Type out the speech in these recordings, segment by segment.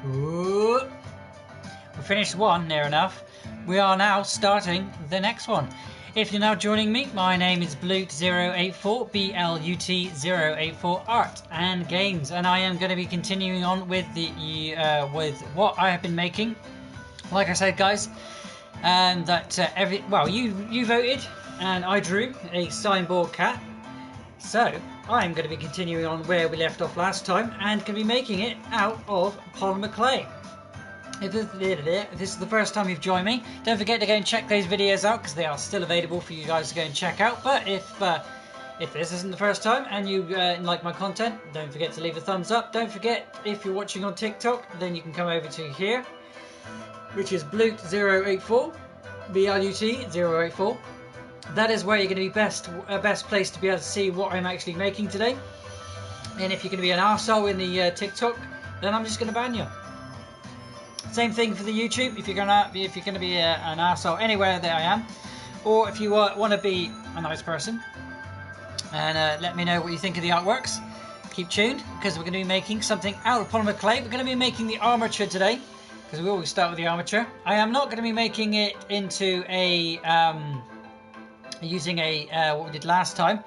Ooh. We finished one, near enough. We are now starting the next one. If you're now joining me, my name is Blut084, BLUT084 Art and Games, and I am going to be continuing on with with what I have been making. Like I said, guys, and that you voted, and I drew a signboard cat. So I'm going to be continuing on where we left off last time, and going to be making it out of polymer clay. If this is the first time you've joined me, don't forget to go and check those videos out because they are still available for you guys to go and check out. But if this isn't the first time and you like my content, don't forget to leave a thumbs up. Don't forget, if you're watching on TikTok, then you can come over to here, which is Blut084, BLUT084. That is where you're going to be best place to be able to see what I'm actually making today. And if you're going to be an arsehole in the TikTok, then I'm just going to ban you. Same thing for the YouTube. If you're gonna be an arsehole anywhere that I am, or if you want to be a nice person, and let me know what you think of the artworks. Keep tuned because we're going to be making something out of polymer clay. We're going to be making the armature today because we always start with the armature. I am not going to be making it into a using a what we did last time,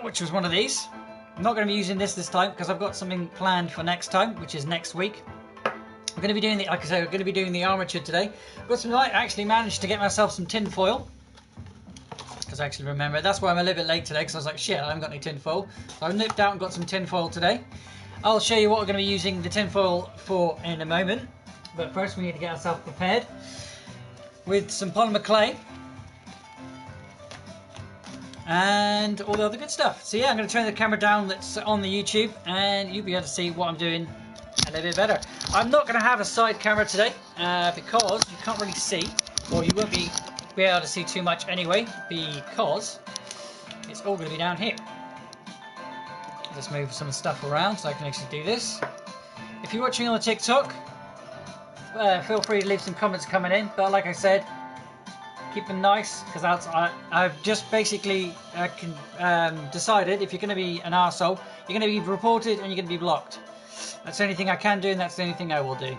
which was one of these. I'm not going to be using this time because I've got something planned for next time, which is next week. We're going to be doing like I said, we're going to be doing the armature today. But I actually managed to get myself some tin foil because I actually remember. That's why I'm a little bit late today, because I was like, shit, I haven't got any tin foil. So I nipped out and got some tin foil today. I'll show you what we're going to be using the tin foil for in a moment. But first we need to get ourselves prepared with some polymer clay and all the other good stuff. So yeah, I'm going to turn the camera down that's on the YouTube, and you'll be able to see what I'm doing a little bit better. I'm not going to have a side camera today because you can't really see, or you won't be able to see too much anyway, because it's all going to be down here. Let's move some stuff around so I can actually do this. If you're watching on the TikTok, feel free to leave some comments coming in, but like I said, keep them nice, because I've just basically decided if you're going to be an arsehole, you're going to be reported and you're going to be blocked. That's the only thing I can do, and that's the only thing I will do.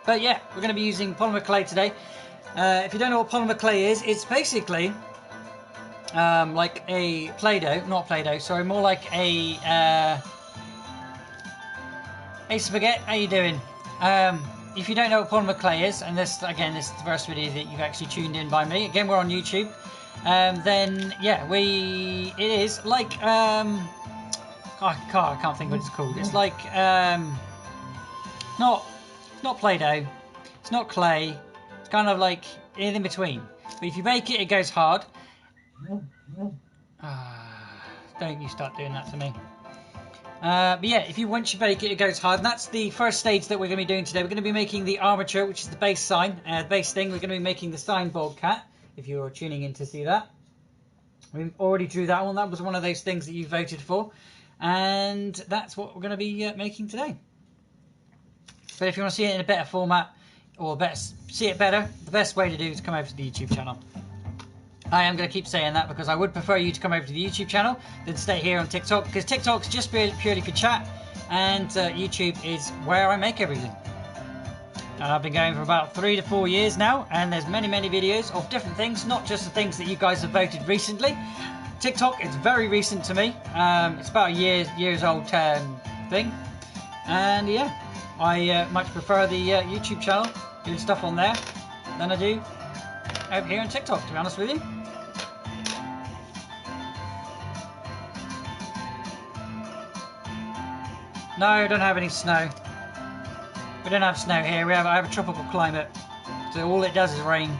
But yeah, we're going to be using polymer clay today. If you don't know what polymer clay is, it's basically like a Play-Doh, not Play-Doh, sorry, more like a hey Spaghetti, how you doing? If you don't know what polymer clay is, and this is the first video that you've actually tuned in by me. Again, we're on YouTube. Then yeah, it is like I can't think what it's called. It's like not Play-Doh, it's not clay. It's kind of like in between. But if you bake it, it goes hard. Don't you start doing that to me. But yeah, once you bake it, it goes hard. And that's the first stage that we're going to be doing today. We're going to be making the armature, which is the base sign, base thing. We're going to be making the signboard cat, if you're tuning in to see that. We already drew that one. That was one of those things that you voted for. And that's what we're going to be making today. But if you want to see it in a better format, or see it better, the best way to do is come over to the YouTube channel. I am going to keep saying that because I would prefer you to come over to the YouTube channel than stay here on TikTok, because TikTok's just purely for chat, and YouTube is where I make everything. And I've been going for about 3 to 4 years now, and there's many videos of different things, not just the things that you guys have voted recently. TikTok is very recent to me. It's about a years old thing, and yeah, I much prefer the YouTube channel, doing stuff on there, than I do over here on TikTok, to be honest with you. No, I don't have any snow. We don't have snow here. I have a tropical climate, so all it does is rain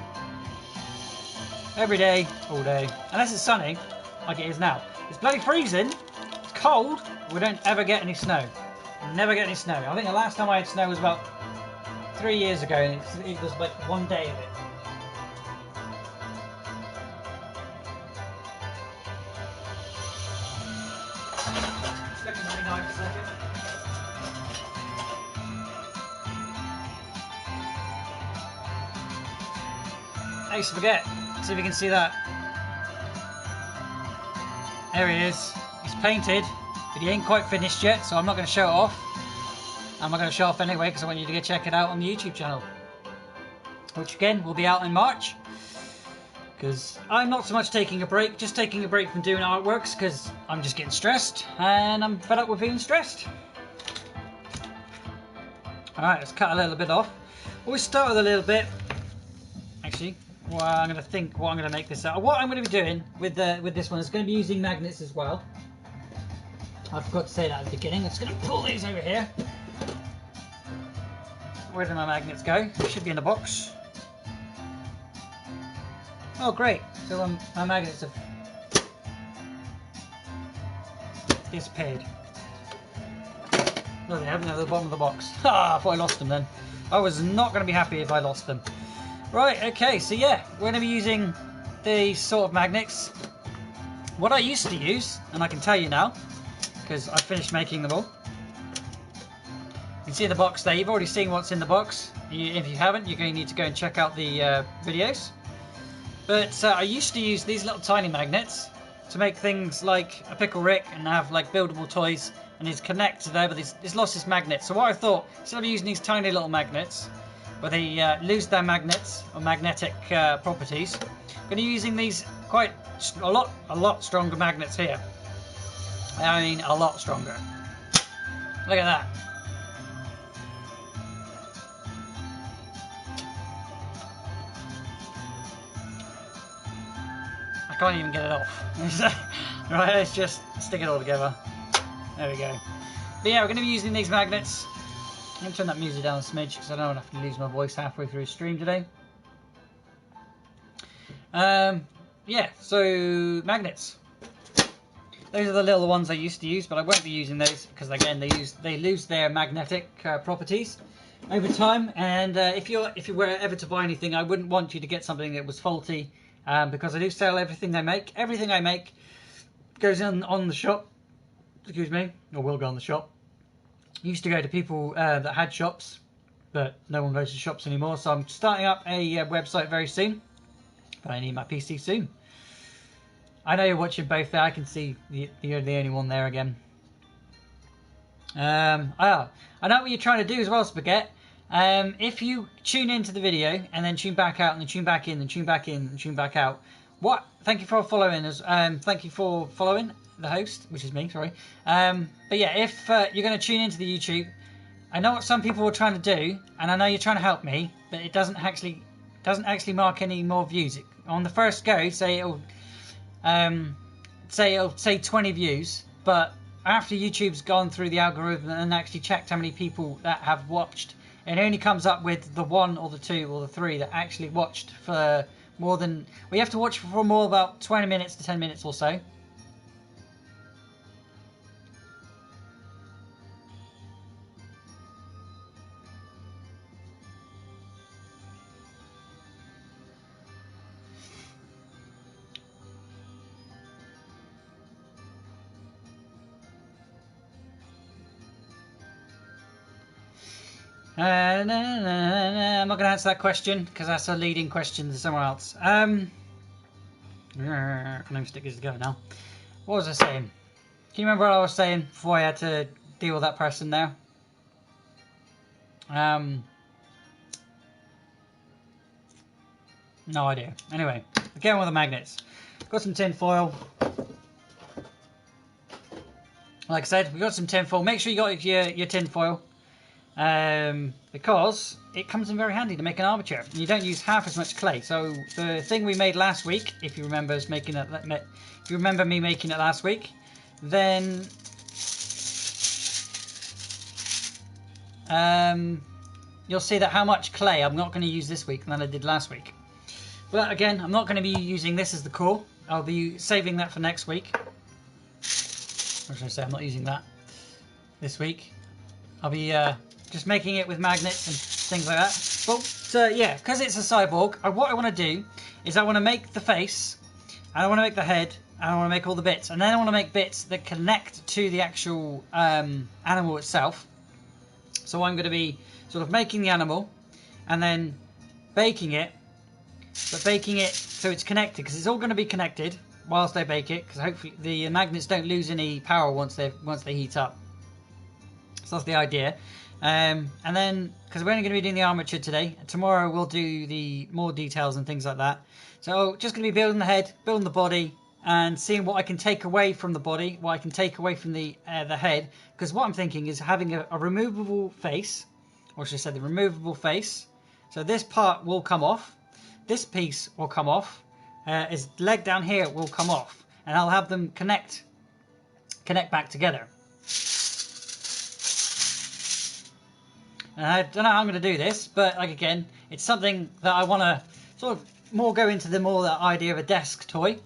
every day, all day, unless it's sunny, like it is now. It's bloody freezing. It's cold. We don't ever get any snow. We never get any snow. I think the last time I had snow was about 3 years ago, and it was like one day of it. Hey Spaghetti, see if you can see that. There he is. He's painted, but he ain't quite finished yet, so I'm not going to show it off. I'm not going to show off anyway because I want you to go check it out on the YouTube channel, which again will be out in March. Because I'm not so much taking a break, just taking a break from doing artworks because I'm just getting stressed and I'm fed up with being stressed. Alright, let's cut a little bit off. We'll start with a little bit. Actually, well, I'm going to think what I'm going to make this out. What I'm going to be doing with this one is going to be using magnets as well. I forgot to say that at the beginning. I'm just going to pull these over here. Where did my magnets go? They should be in the box. Oh great, so my magnets have disappeared. No, they haven't. They're at the bottom of the box. Ah, I thought I lost them then. I was not going to be happy if I lost them. Right, okay, so yeah, we're going to be using these sort of magnets. What I used to use, and I can tell you now, because I finished making them all. You can see the box there. You've already seen what's in the box. If you haven't, you're going to need to go and check out the videos. But I used to use these little tiny magnets to make things like a pickle Rick and have like buildable toys, and he's connected there, but he's lost his magnet. So what I thought, instead of using these tiny little magnets, where they lose their magnets or magnetic properties, I'm going to be using these a lot stronger magnets here. I mean, a lot stronger. Look at that. I can't even get it off. Right, let's just stick it all together. There we go. But yeah, we're going to be using these magnets. I'm going to turn that music down a smidge because I don't want to have to lose my voice halfway through the stream today. Yeah, so magnets. Those are the little ones I used to use, but I won't be using those because again they lose their magnetic properties over time. And if you were ever to buy anything, I wouldn't want you to get something that was faulty. Because I do sell everything I make. Everything I make goes on the shop. Excuse me, or will go on the shop. Used to go to people that had shops, but no one goes to shops anymore. So I'm starting up a website very soon. But I need my PC soon. I know you're watching both there. I can see you're the only one there again. I know what you're trying to do as well, Spaghetti. If you tune into the video and then tune back out and then tune back in and tune back in and tune back out, thank you for following us. Thank you for following the host, which is me. Sorry. But yeah, if you're going to tune into the YouTube, I know what some people are trying to do, and I know you're trying to help me, but it doesn't actually mark any more views. On the first go, say it'll say 20 views, but after YouTube's gone through the algorithm and actually checked how many people that have watched, it only comes up with the 1 or the 2 or the 3 that actually watched for more than... We have to watch for more about 20 minutes to 10 minutes or so. I'm not going to answer that question because that's a leading question to somewhere else. I can even stick this together now. What was I saying? Can you remember what I was saying before I had to deal with that person there? No idea. Anyway, again with the magnets. Got some tin foil. Like I said, we got some tin foil. Make sure you got your tin foil. Because it comes in very handy to make an armature. And you don't use half as much clay. So the thing we made last week, if you remember us making it, if you remember me making it last week, then you'll see that how much clay I'm not going to use this week than I did last week. But again, I'm not going to be using this as the core. I'll be saving that for next week. Or should I say, I'm not using that this week. I'll be just making it with magnets and things like that. But yeah, because it's a cyborg, what I want to do is I want to make the face, and I want to make the head, and I want to make all the bits. And then I want to make bits that connect to the actual animal itself. So I'm going to be sort of making the animal, and then baking it, but baking it so it's connected, because it's all going to be connected whilst they bake it, because hopefully the magnets don't lose any power once they heat up. So that's the idea. And then, because we're only going to be doing the armature today, tomorrow we'll do the more details and things like that. So just going to be building the head, building the body, and seeing what I can take away from the body, what I can take away from the head. Because what I'm thinking is having a removable face, or should I say the removable face. So this part will come off, this piece will come off, his leg down here will come off, and I'll have them connect back together. And I don't know how I'm going to do this, but like again, it's something that I want to sort of more go into the idea of a desk toy,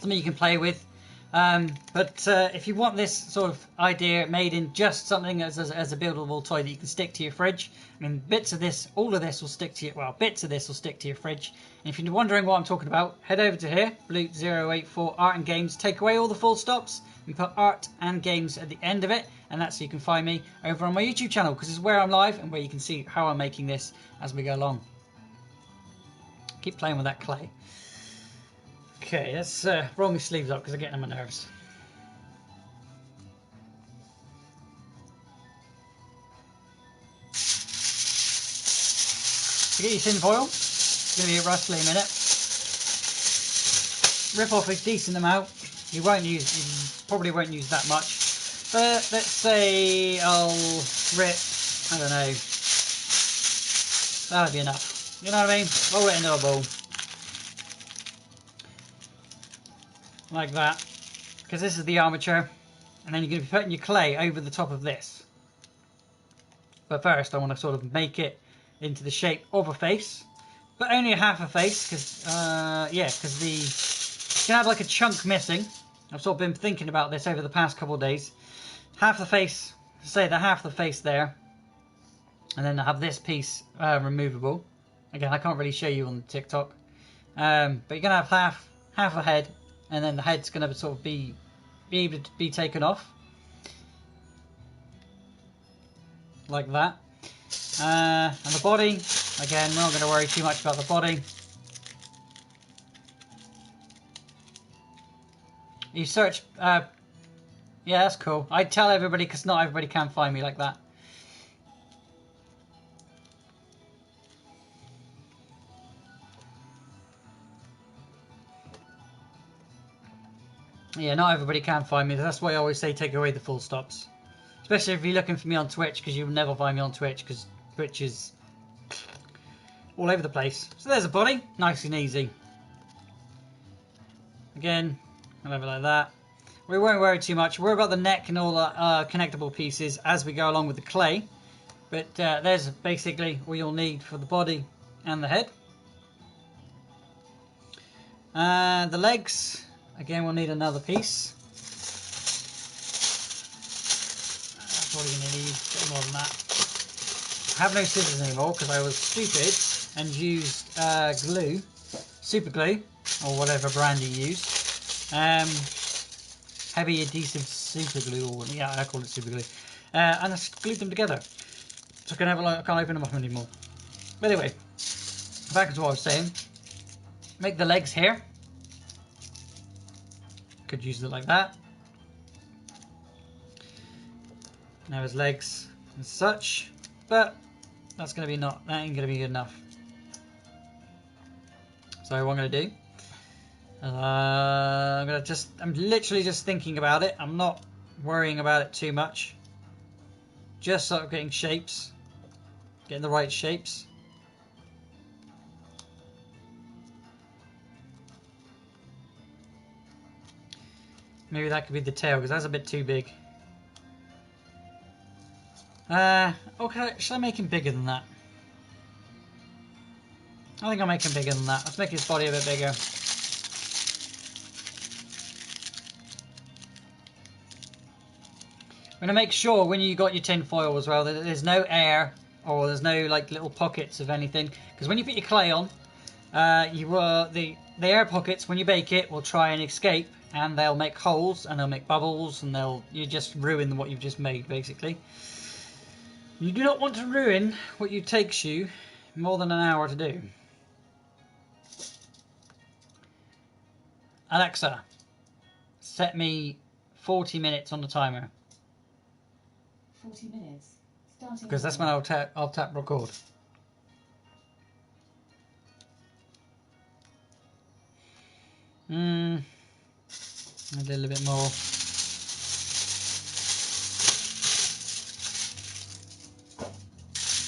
something you can play with. But if you want this sort of idea made in just something as a buildable toy that you can stick to your fridge, I mean, bits of this, all of this will stick to bits of this will stick to your fridge. And if you're wondering what I'm talking about, head over to here, Blue084 Art and Games. Take away all the full stops and put Art and Games at the end of it, and that's so you can find me over on my YouTube channel, because this is where I'm live and where you can see how I'm making this as we go along. Keep playing with that clay. Okay, let's roll my sleeves up because I'm getting on my nerves. So get your tin foil. It's going to be rusty in a minute. Rip off a decent amount. You probably won't use that much. But let's say I'll rip, I don't know, that'll be enough. You know what I mean? Roll it into a bowl. Like that. Because this is the armature. And then you're going to be putting your clay over the top of this. But first I want to sort of make it into the shape of a face. But only a half a face, because, because you can have like a chunk missing. I've sort of been thinking about this over the past couple of days. Half the face, say the half the face there. And then I have this piece removable. Again, I can't really show you on TikTok. But you're going to have half a head. And then the head's going to sort of be able to be taken off. Like that. And the body, again, we're not going to worry too much about the body. You search, yeah, that's cool. I tell everybody because not everybody can find me like that. Yeah, not everybody can find me. That's why I always say take away the full stops. Especially if you're looking for me on Twitch, because you'll never find me on Twitch, because Twitch is all over the place. So there's a body, nice and easy. Again, whatever like that. We won't worry too much. Worry about the neck and all the connectable pieces as we go along with the clay. But there's basically all you'll need for the body and the head. The legs, again, we'll need another piece. That's what you're going to need, a bit more than that. I have no scissors anymore because I was stupid and used glue, super glue, or whatever brand you use. Heavy adhesive super glue, or yeah, I call it super glue. And I glued them together. So I can't open them up anymore. But anyway, back to what I was saying. Make the legs here. Could use it like that. Now his legs as such, but that ain't gonna be good enough. So what I'm gonna do, I'm literally just thinking about it. I'm not worrying about it too much. Just sort of getting shapes, getting the right shapes. Maybe that could be the tail, because that's a bit too big. Okay, should I make him bigger than that? I think I'll make him bigger than that. Let's make his body a bit bigger. I'm going to make sure when you got your tin foil as well that there's no air or there's no like little pockets of anything. Because when you put your clay on, the air pockets when you bake it will try and escape, and they'll make holes and they'll make bubbles, and you just ruin what you've just made basically. You do not want to ruin what takes you more than an hour to do. Alexa, set me 40 minutes on the timer. 40 minutes because that's when I'll tap record. A little bit more.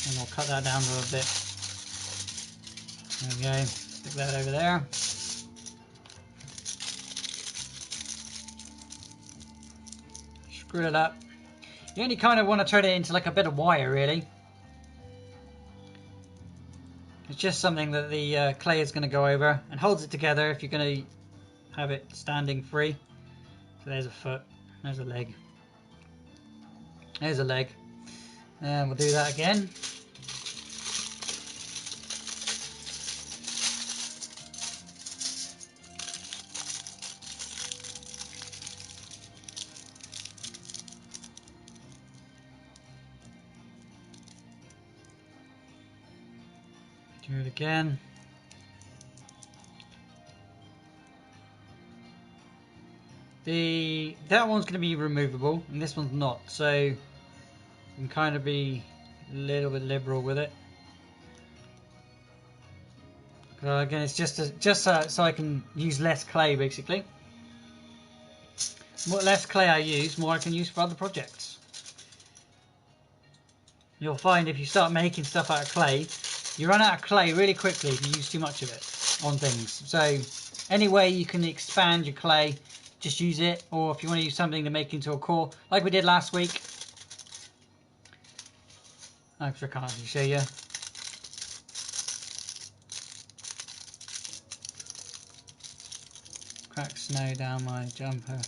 And I'll cut that down a little bit. There we go. Stick that over there. Screw it up. You only kind of want to turn it into like a bit of wire, really. It's just something that the clay is going to go over and holds it together if you're going to have it standing free. So there's a foot, there's a leg, there's a leg, and we'll do that again. Do it again. That one's going to be removable, and this one's not, so you can kind of be a little bit liberal with it. Again, it's just so I can use less clay, basically. The less clay I use, more I can use for other projects. You'll find if you start making stuff out of clay, you run out of clay really quickly if you use too much of it on things. So any way you can expand your clay, just use it. Or if you want to use something to make into a core, like we did last week. I can't actually show you. Crack snow down my jumper.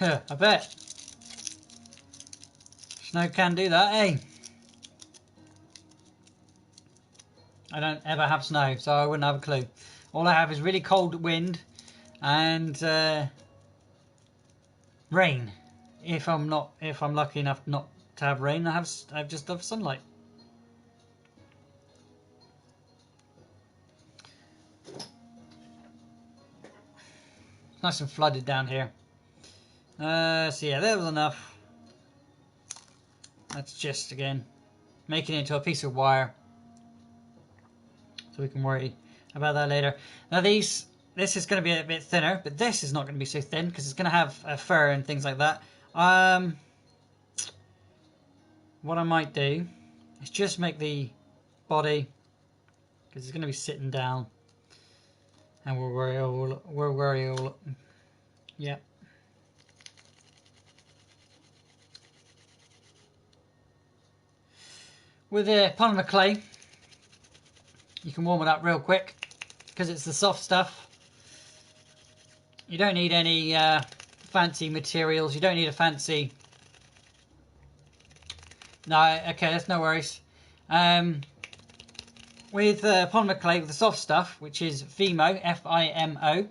I bet. Snow can do that, eh? I don't ever have snow, so I wouldn't have a clue. All I have is really cold wind and rain. If I'm lucky enough not to have rain, I just have sunlight. It's nice and flooded down here. So yeah, there was enough. That's just again making it into a piece of wire, so we can worry about that later. Now this is going to be a bit thinner, but this is not going to be so thin because it's going to have fur and things like that. What I might do is just make the body, because it's going to be sitting down, and we'll worry all. Yeah. With the polymer clay, you can warm it up real quick because it's the soft stuff. You don't need any fancy materials. You don't need a fancy... No, okay, that's no worries. With polymer clay, with the soft stuff, which is FIMO, F-I-M-O,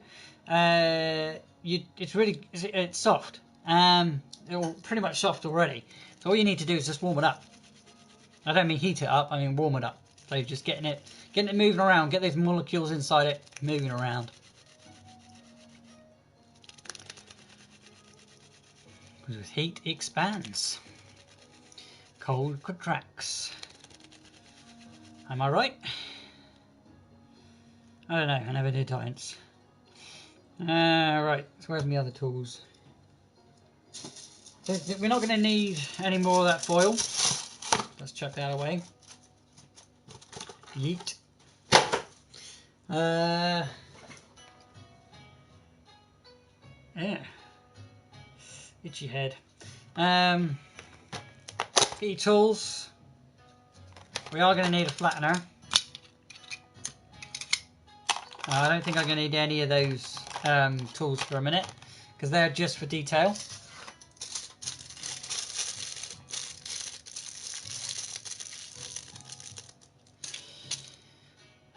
it's soft. It's pretty much soft already. So all you need to do is just warm it up. I don't mean heat it up, I mean warm it up. So just getting it moving around, get those molecules inside it moving around. Because with heat, it expands. Cold contracts. Am I right? I don't know, I never did science. Right, so where's my other tools? So we're not going to need any more of that foil. Let's chuck that away. Yeet. Yeah. Itchy head. Get your tools. We are going to need a flattener. I don't think I'm going to need any of those tools for a minute, because they're just for detail.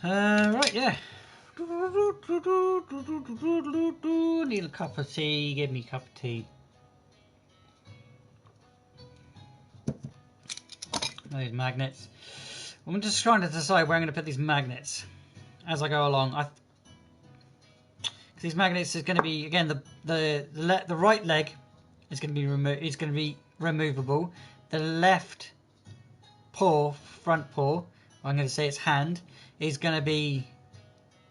Right, yeah. Need a cup of tea. Give me a cup of tea. These magnets. I'm just trying to decide where I'm going to put these magnets as I go along. These magnets is going to be, again, the right leg is going to be removed. It's going to be removable. The left paw, front paw, I'm going to say its hand, is going to be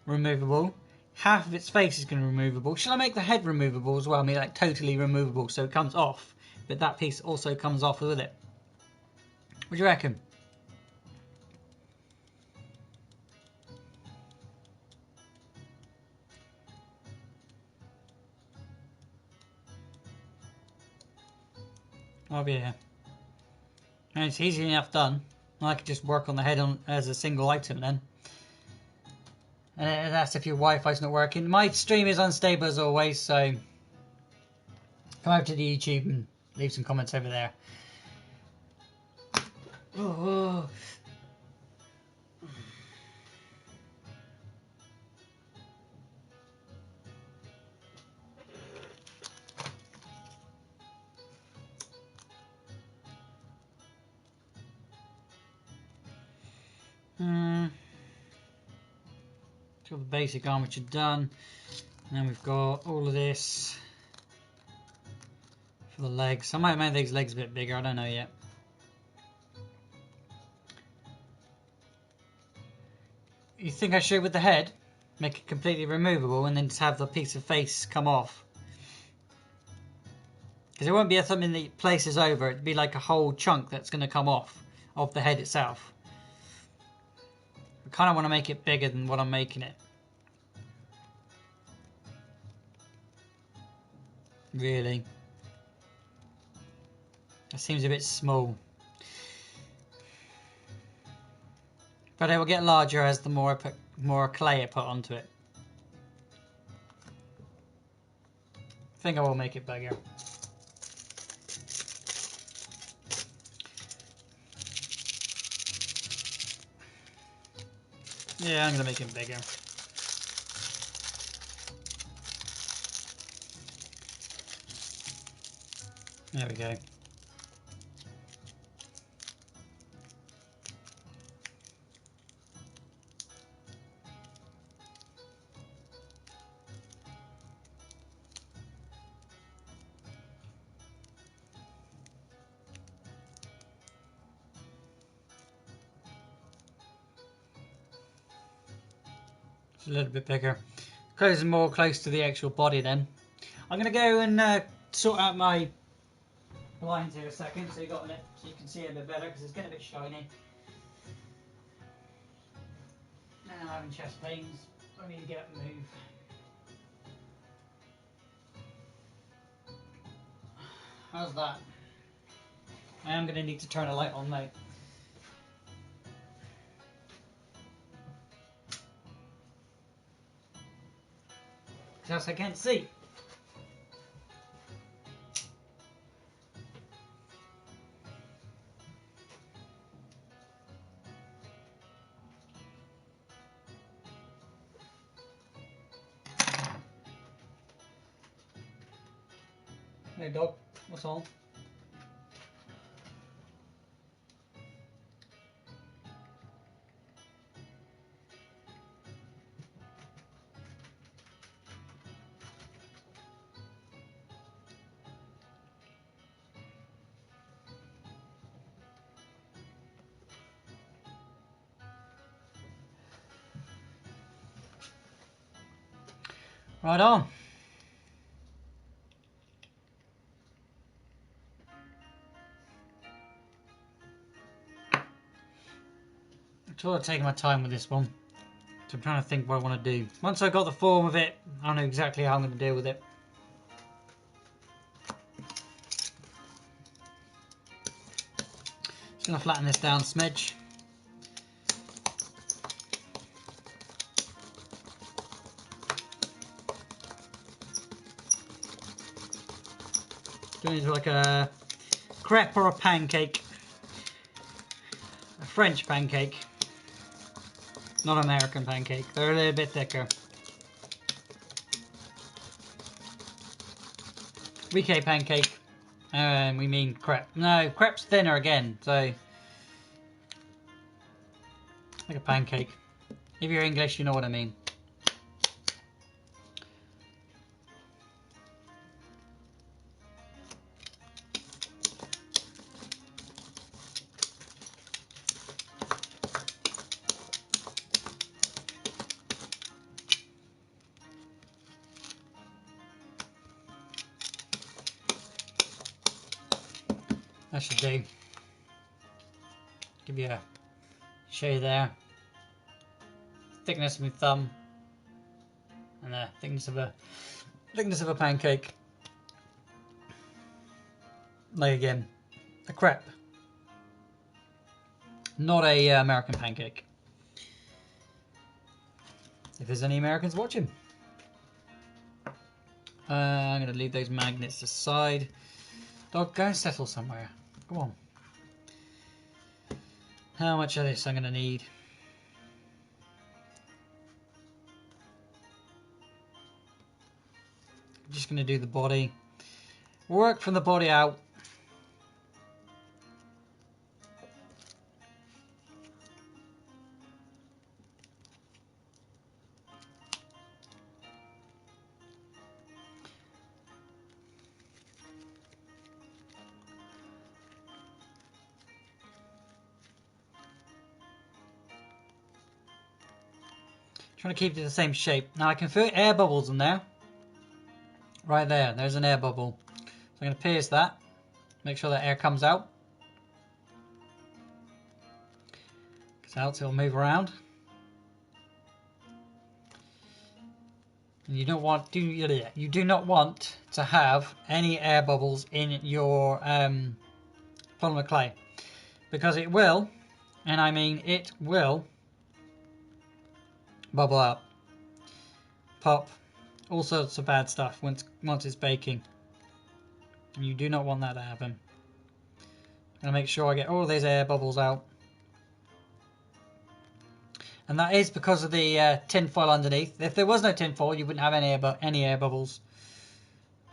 removable. Half of its face is going to be removable. Shall I make the head removable as well? I mean, like totally removable, so it comes off, but that piece also comes off with it. What do you reckon? Oh yeah. And it's easy enough done. I could just work on the head as a single item then. And that's if your Wi-Fi's not working. My stream is unstable as always, so come over to the YouTube and leave some comments over there. Oh. Got the basic armature done. And then we've got all of this for the legs. I might make these legs a bit bigger, I don't know yet. You think I should with the head? Make it completely removable and then just have the piece of face come off? Because it won't be something that places over, it'd be like a whole chunk that's going to come off of the head itself. I kind of want to make it bigger than what I'm making it. Really? That seems a bit small. But it will get larger as the more clay I put onto it. I think I will make it bigger. Yeah, I'm going to make it bigger. There we go. It's a little bit bigger. Close more close to the actual body then. I'm going to go and sort out my blinds here a second so you can see it a bit better because it's getting a bit shiny. And I'm having chest pains. I need to get up and move. How's that? I am going to need to turn a light on now. Because I can't see. Hey dog, what's on? Right on. I'm sort of taking my time with this one. So I'm trying to think what I want to do. Once I've got the form of it, I know exactly how I'm going to deal with it. Just going to flatten this down a smidge. Doing it like a crepe or a pancake. A French pancake. Not American pancake. They're a little bit thicker. We say pancake. We mean crepe. No, crepe's thinner again, so like a pancake. If you're English, you know what I mean. That should do. Give you a show you there. Thickness of my thumb, and the thickness of a pancake. Like again, a crepe, not a American pancake. If there's any Americans watching, I'm going to leave those magnets aside. Dog, go and settle somewhere. Go on. How much of this I'm going to need? I'm just going to do the body. Work from the body out. Trying to keep it the same shape. Now I can feel air bubbles in there. Right there, there's an air bubble. So I'm going to pierce that. Make sure that air comes out. Because else it'll move around. And you don't want you do not want to have any air bubbles in your polymer clay. Because it will, and I mean it will, bubble up, pop, all sorts of bad stuff once it's baking. And you do not want that to happen. I'm going to make sure I get all of these air bubbles out. And that is because of the tin foil underneath. If there was no tin foil, you wouldn't have any air bubbles.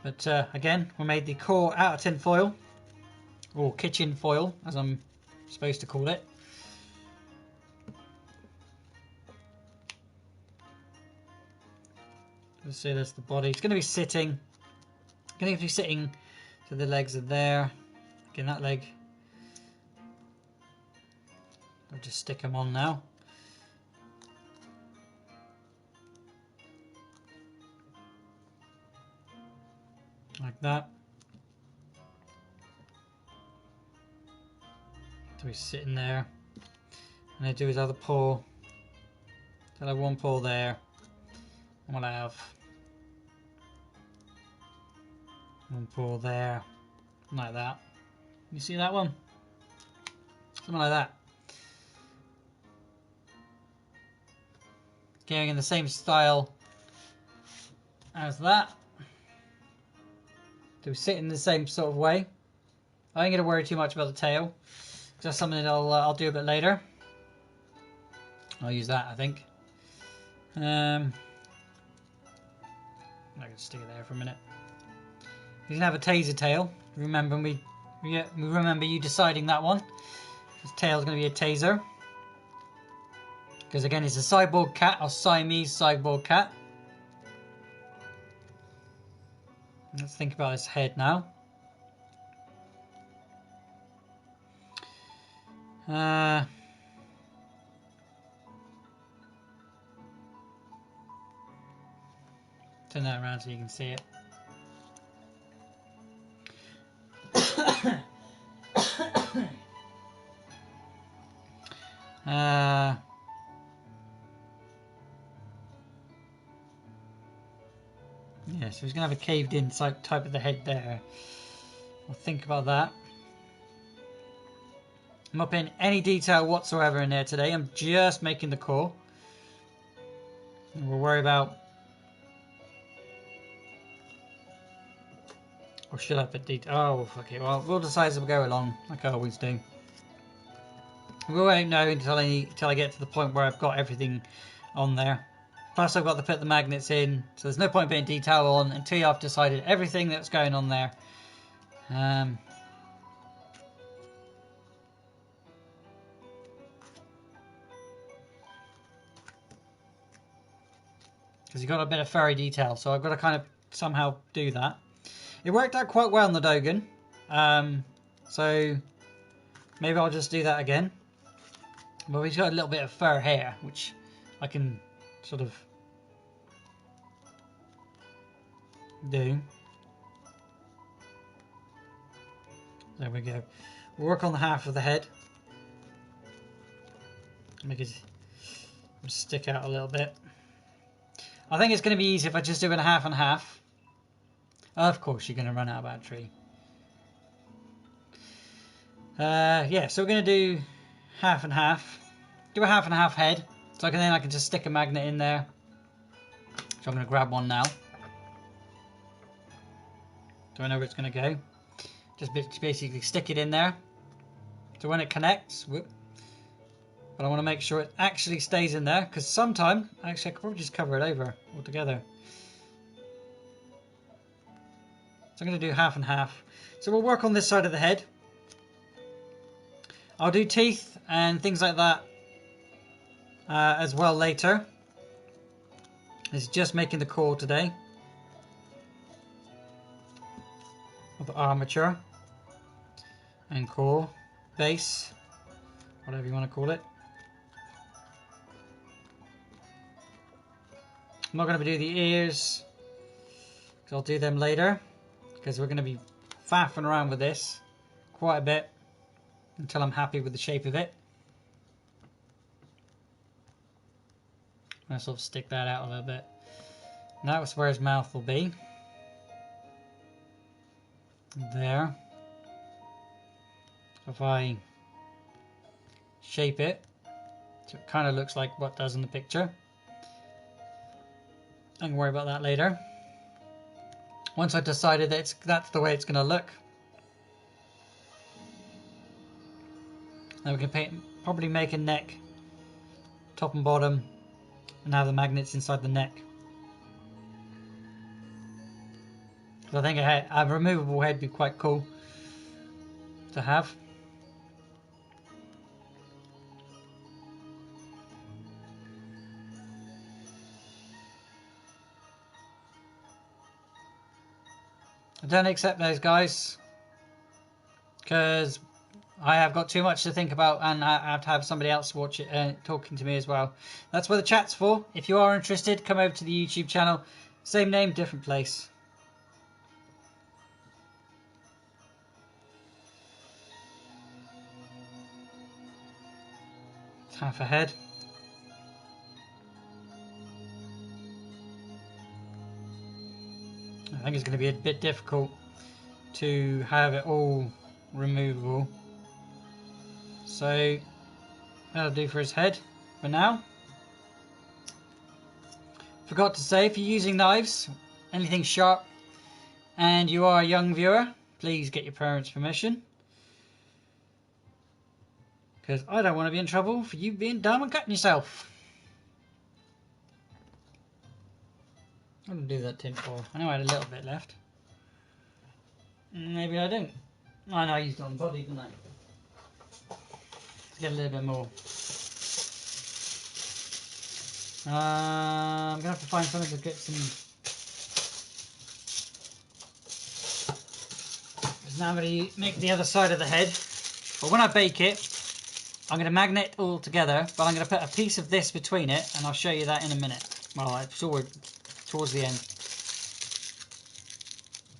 But again, we made the core out of tin foil, or kitchen foil, as I'm supposed to call it. Let's see, that's the body. It's going to be sitting. So the legs are there. Again, that leg. I'll just stick them on now. Like that. So he's sitting there. And I do his other paw. So I have one paw there. And we'll have one paw there. Like that. You see that one? Something like that. Going in the same style as that. To sit in the same sort of way. I ain't going to worry too much about the tail. Because that's something that I'll do a bit later. I'll use that, I think. I'm going to stick it there for a minute. You can have a taser tail. Remember you deciding that one. His tail's going to be a taser. Because again, it's a cyborg cat, or Siamese cyborg cat. Let's think about his head now. Turn that around so you can see it. Yeah, so he's going to have a caved in type of the head there. I'll think about that. I'm not putting any detail whatsoever in there today. I'm just making the core. And we'll worry about... Or should I put detail? Oh, fuck it. Well, we'll decide as we go along, like I always do. We won't know until I get to the point where I've got everything on there. Plus I've got to put the magnets in, so there's no point putting detail on until I've decided everything that's going on there. Because you've got a bit of furry detail, so I've got to kind of somehow do that. It worked out quite well on the Dogen, so maybe I'll just do that again. But we've got a little bit of fur hair, which I can sort of do. There we go. We'll work on the half of the head. Make it stick out a little bit. I think it's going to be easy if I just do it a half and half. Of course, you're going to run out of battery. Yeah, so we're going to do half and half. Do a half and half head. So then I can just stick a magnet in there. So I'm going to grab one now. So I know where it's going to go. Just basically stick it in there. So when it connects, whoop. But I want to make sure it actually stays in there, because actually I could probably just cover it over altogether. So I'm going to do half and half. So we'll work on this side of the head. I'll do teeth and things like that as well later. It's just making the core today. Of the armature and core, base, whatever you want to call it. I'm not going to do the ears, because I'll do them later, because we're going to be faffing around with this quite a bit until I'm happy with the shape of it. I'm going to sort of stick that out a little bit. And that's where his mouth will be. There. So if I shape it, so it kind of looks like what does in the picture. I can worry about that later. Once I've decided that that's the way it's going to look, then we can probably make a neck, top and bottom, and have the magnets inside the neck. So I think a removable head would be quite cool to have. I don't accept those guys because I have got too much to think about, and I have to have somebody else watch it talking to me as well. That's what the chat's for. If you are interested, come over to the YouTube channel. Same name, different place. It's half a head. I think it's going to be a bit difficult to have it all removable. So that'll do for his head for now. Forgot to say, if you're using knives, anything sharp, and you are a young viewer, please get your parents' permission. Because I don't want to be in trouble for you being dumb and cutting yourself. I'm going to do that tinfoil. I know I had a little bit left. Maybe I don't. I know I used it on the body, didn't I? Let's get a little bit more. I'm going to have to find something to get some... Because now I'm going to make the other side of the head. But when I bake it, I'm going to magnet it all together, but I'm going to put a piece of this between it, and I'll show you that in a minute. Well, towards the end.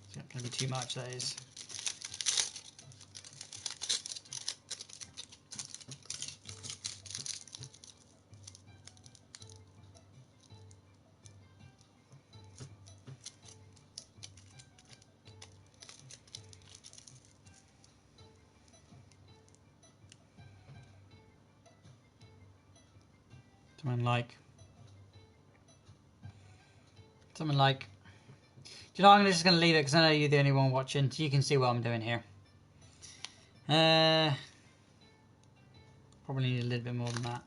It's not going to be too much, that is. Something like, do you know, I'm just going to leave it because I know you're the only one watching, so you can see what I'm doing here. Probably need a little bit more than that.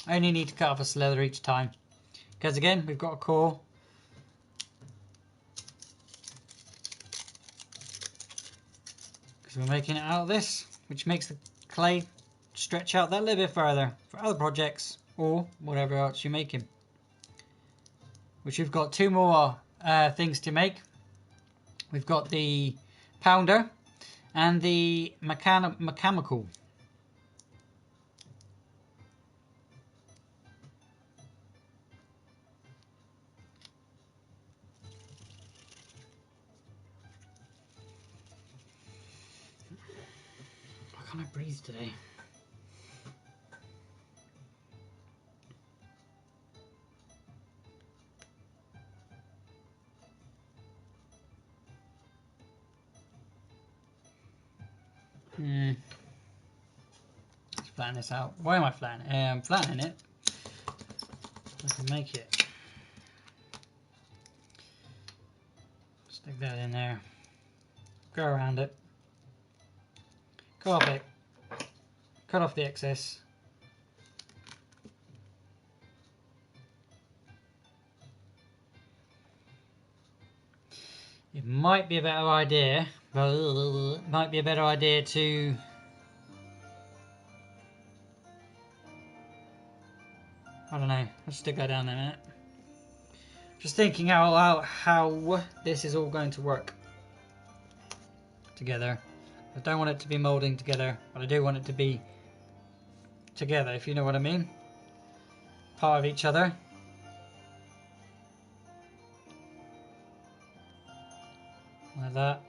I only need to cut off a slither each time, because again, we've got a core. Because we're making it out of this, which makes the clay stretch out that little bit further for other projects or whatever else you're making. Which we've got two more things to make. We've got the pounder and the mechanical. Can't I breathe today? Let's flatten this out. Why am I flattening? I'm flattening it. I can make it. Stick that in there. Go around it. Cut off it. Cut off the excess. It might be a better idea. Might be a better idea to I don't know. Let's stick that down there a minute. Just thinking how this is all going to work together. I don't want it to be moulding together, but I do want it to be together, if you know what I mean. Part of each other. Like that.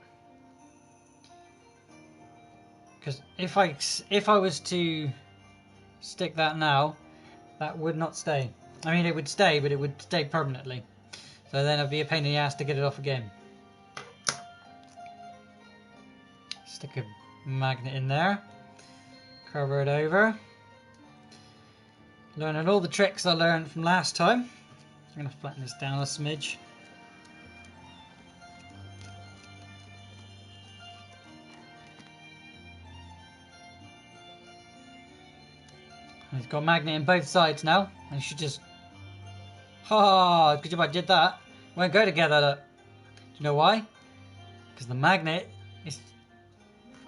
Because if I was to stick that now, that would not stay. I mean, it would stay, but it would stay permanently. So then it'd be a pain in the ass to get it off again. Stick a magnet in there. Cover it over. Learning all the tricks I learned from last time. I'm going to flatten this down a smidge. And it's got a magnet in both sides now. And you should just... Ha! Good job I did that. Won't go together, look. Do you know why? Because the magnet is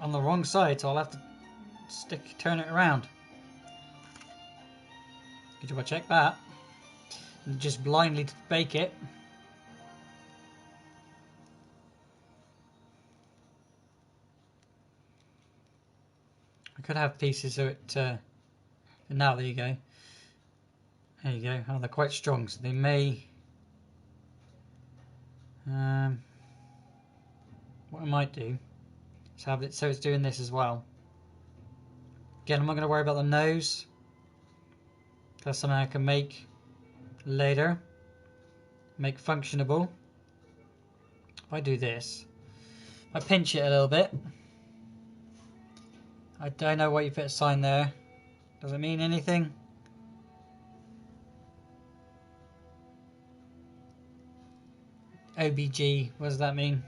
on the wrong side, so I'll have to turn it around. Good job I checked that. And just blindly bake it. I could have pieces so it... now there you go. There you go. Oh, they're quite strong, so they may... what I might do is have it so it's doing this as well. Again, I'm not going to worry about the nose. That's something I can make later. Make functionable. If I do this, I pinch it a little bit. I don't know what you put a sign there. Does it mean anything? OBG, what does that mean?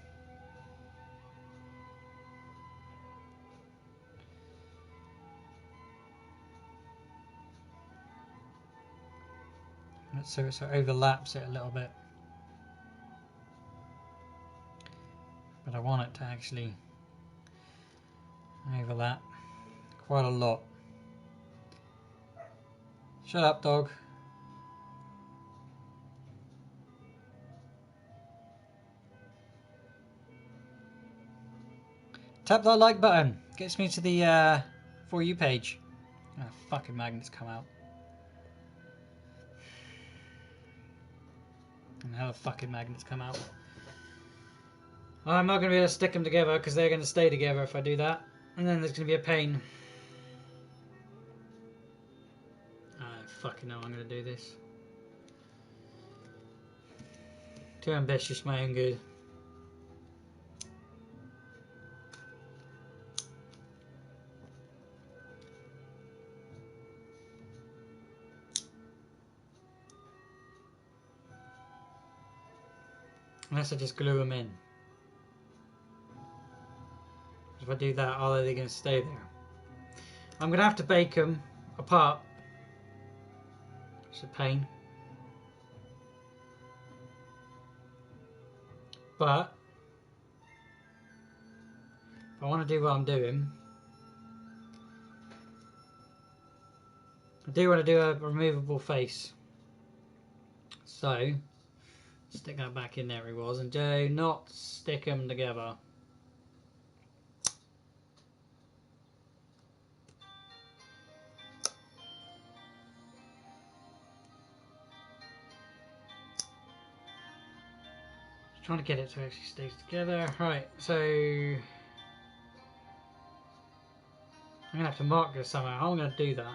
So it sort of overlaps it a little bit. But I want it to actually overlap quite a lot. Shut up, dog. Tap that like button. Gets me to the For You page. Oh, fucking magnets come out. And how the fucking magnets come out. I'm not going to be able to stick them together because they're going to stay together if I do that. And then there's going to be a pain. I fucking know I'm going to do this. Too ambitious, my own good. Unless I just glue them in. If I do that, are they going to stay there? I'm going to have to bake them apart. It's a pain. But if I want to do what I'm doing, I do want to do a removable face. So stick that back in there it was, and do not stick them together. Just trying to get it to actually stay together. Right, so I'm going to have to mark this somehow. How am I going to do that?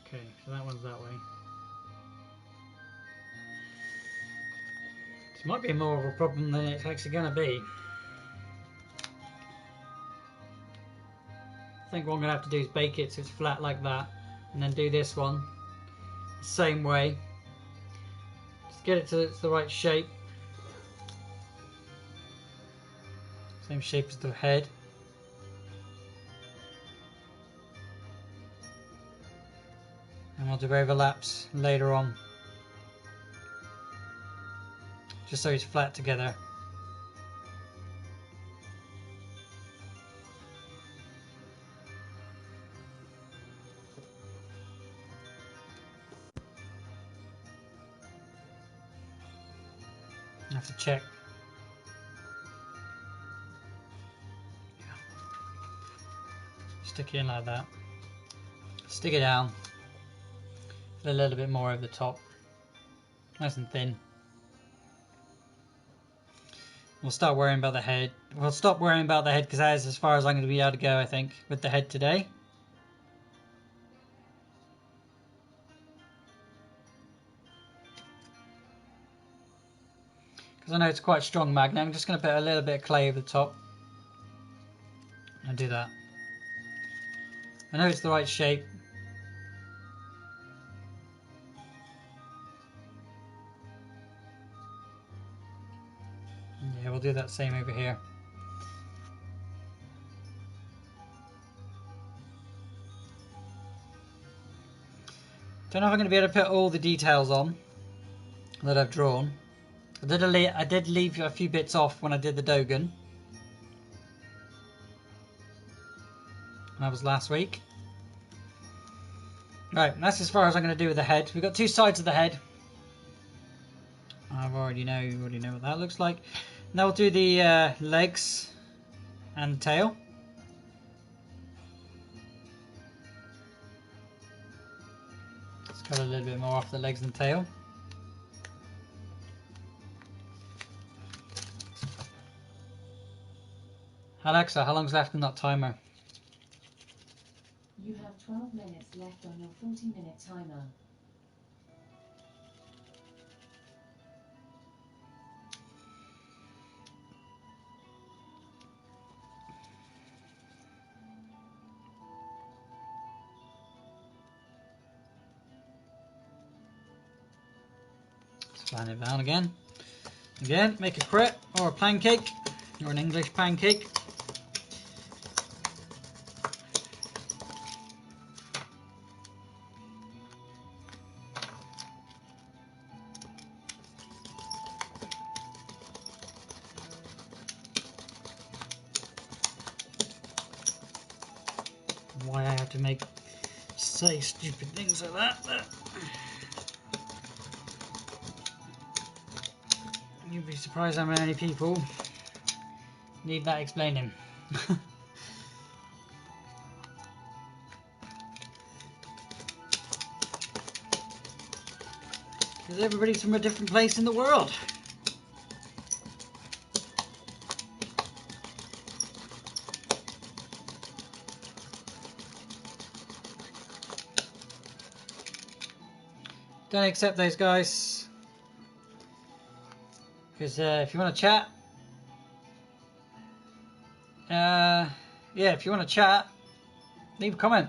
Okay, so that one's that way. This might be more of a problem than it's actually going to be. I think what I'm going to have to do is bake it so it's flat like that. And then do this one the same way. Just get it to it's the right shape. Same shape as the head. And we'll do overlaps later on. Just so it's flat together. I have to check. Yeah. Stick it in like that. Stick it down. A little bit more over the top. Nice and thin. We'll start worrying about the head. We'll stop worrying about the head because that is as far as I'm going to be able to go, I think, with the head today. Because I know it's quite a strong magnet. I'm just going to put a little bit of clay over the top. And do that. I know it's the right shape. Yeah, we'll do that same over here. Don't know if I'm going to be able to put all the details on that I've drawn. I did leave a few bits off when I did the Dogen. That was last week. Right, that's as far as I'm going to do with the head. We've got two sides of the head. I already know what that looks like. Now we'll do the legs and the tail. Let's cut a little bit more off the legs and tail. Alexa, how long's left in that timer? You have 12 minutes left on your 40-minute timer. Let's flatten it down again. Again, make a crepe or a pancake or an English pancake. Why I have to say stupid things like that. You'd be surprised how many people need that explaining. Because everybody's from a different place in the world. Don't accept those guys. Because if you want to chat, yeah, if you want to chat, leave a comment.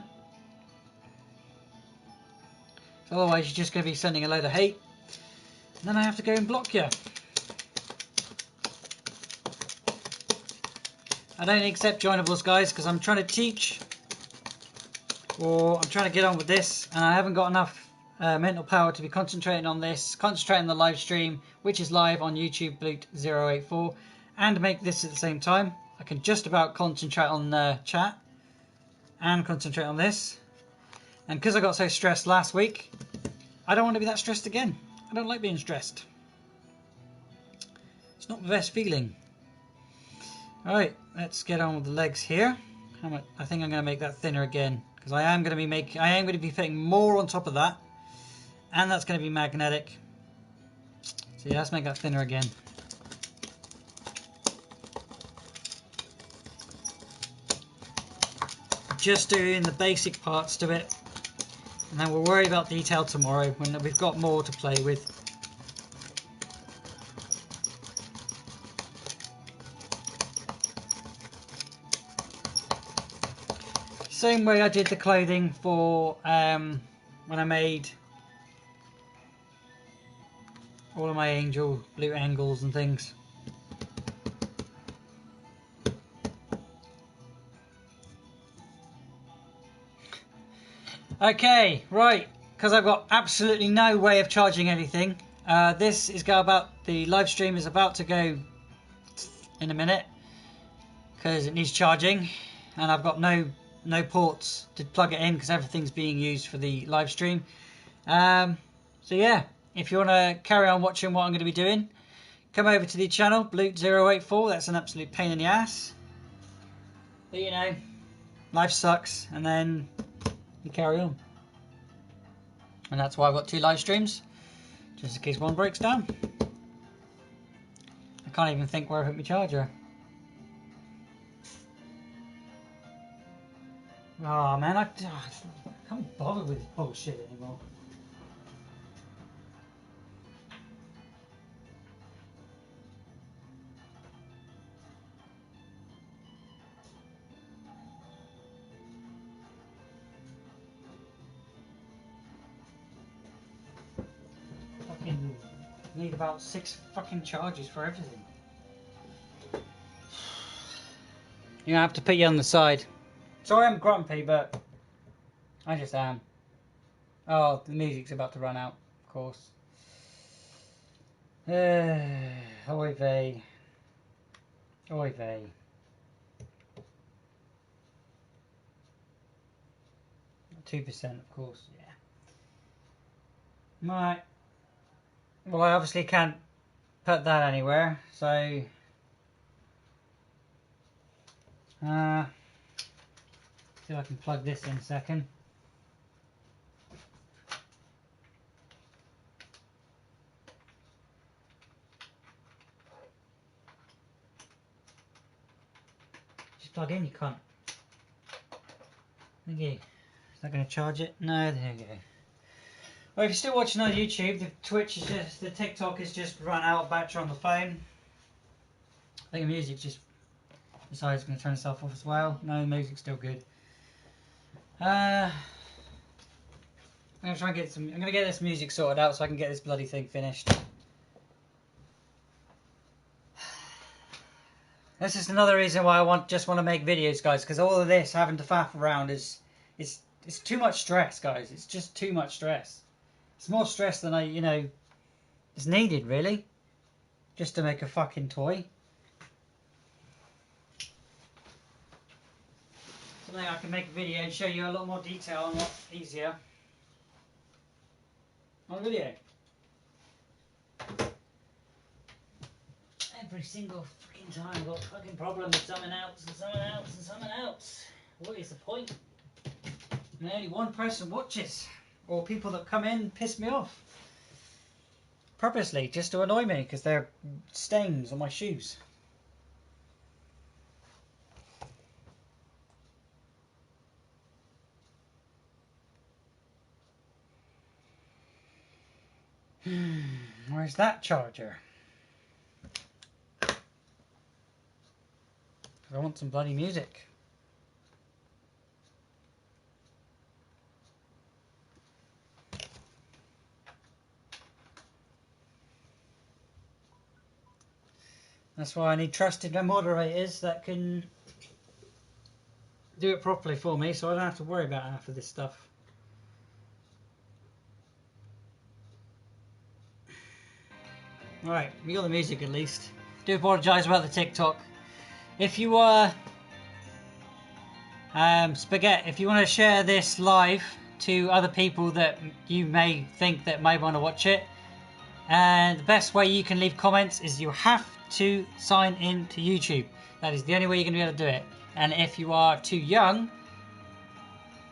Otherwise, you're just going to be sending a load of hate, and then I have to go and block you. I don't accept joinables, guys, because I'm trying to teach, or I'm trying to get on with this, and I haven't got enough mental power to be concentrating on this, concentrating on the live stream, which is live on YouTube, Blute084, and make this at the same time. I can just about concentrate on the chat and concentrate on this. And because I got so stressed last week, I don't want to be that stressed again. I don't like being stressed. It's not the best feeling. Alright, let's get on with the legs here. I think I'm going to make that thinner again, because I am going to be putting more on top of that. And that's going to be magnetic. So yeah, let's make that thinner again. just doing the basic parts to it, and then we'll worry about detail tomorrow when we've got more to play with. Same way I did the clothing for when I made all of my angel blue angles and things. Okay, right, because I've got absolutely no way of charging anything. This is the live stream is about to go in a minute because it needs charging, and I've got no ports to plug it in because everything's being used for the live stream. So yeah, if you want to carry on watching what I'm going to be doing, come over to the channel, Bloot084. That's an absolute pain in the ass, but you know, life sucks, and then you carry on. And that's why I've got 2 live streams, just in case one breaks down. I can't even think where I put my charger. Oh man, I can't bother with this bullshit anymore. Fucking need about 6 fucking charges for everything. You have to put you on the side. Sorry I'm grumpy, but I just am. Oh, the music's about to run out, of course. Oy vey. Oy vey. — 2%, of course, yeah. Right. Well, I obviously can't put that anywhere, so see if I can plug this in a second. Just plug in, you can't. Thank you. Is that going to charge it? No, there you go. Well, if you're still watching on YouTube, the TikTok has just run out of battery on the phone. I think the music just decided it's going to turn itself off as well. No, the music's still good. I'm going to try and I'm going to get this music sorted out so I can get this bloody thing finished. This is another reason why I just want to make videos, guys, because all of this having to faff around it's too much stress, guys. It's just too much stress. It's more stress than is needed, really, just to make a fucking toy. Something I can make a video and show you a lot more detail and a lot easier on a video. Every single fucking time I've got a fucking problem with someone else and someone else and someone else. What is the point? And only one person watches. Or people that come in piss me off. Purposely, just to annoy me, because they're stains on my shoes. Where's that charger? I want some bloody music. That's why I need trusted moderators that can do it properly for me, so I don't have to worry about half of this stuff. Alright, we got the music at least. Do apologise about the TikTok. If you Spaghetti, if you want to share this live to other people that you may think that may want to watch it, and the best way you can leave comments is you have to sign in to YouTube. That is the only way you're going to be able to do it. And if you are too young,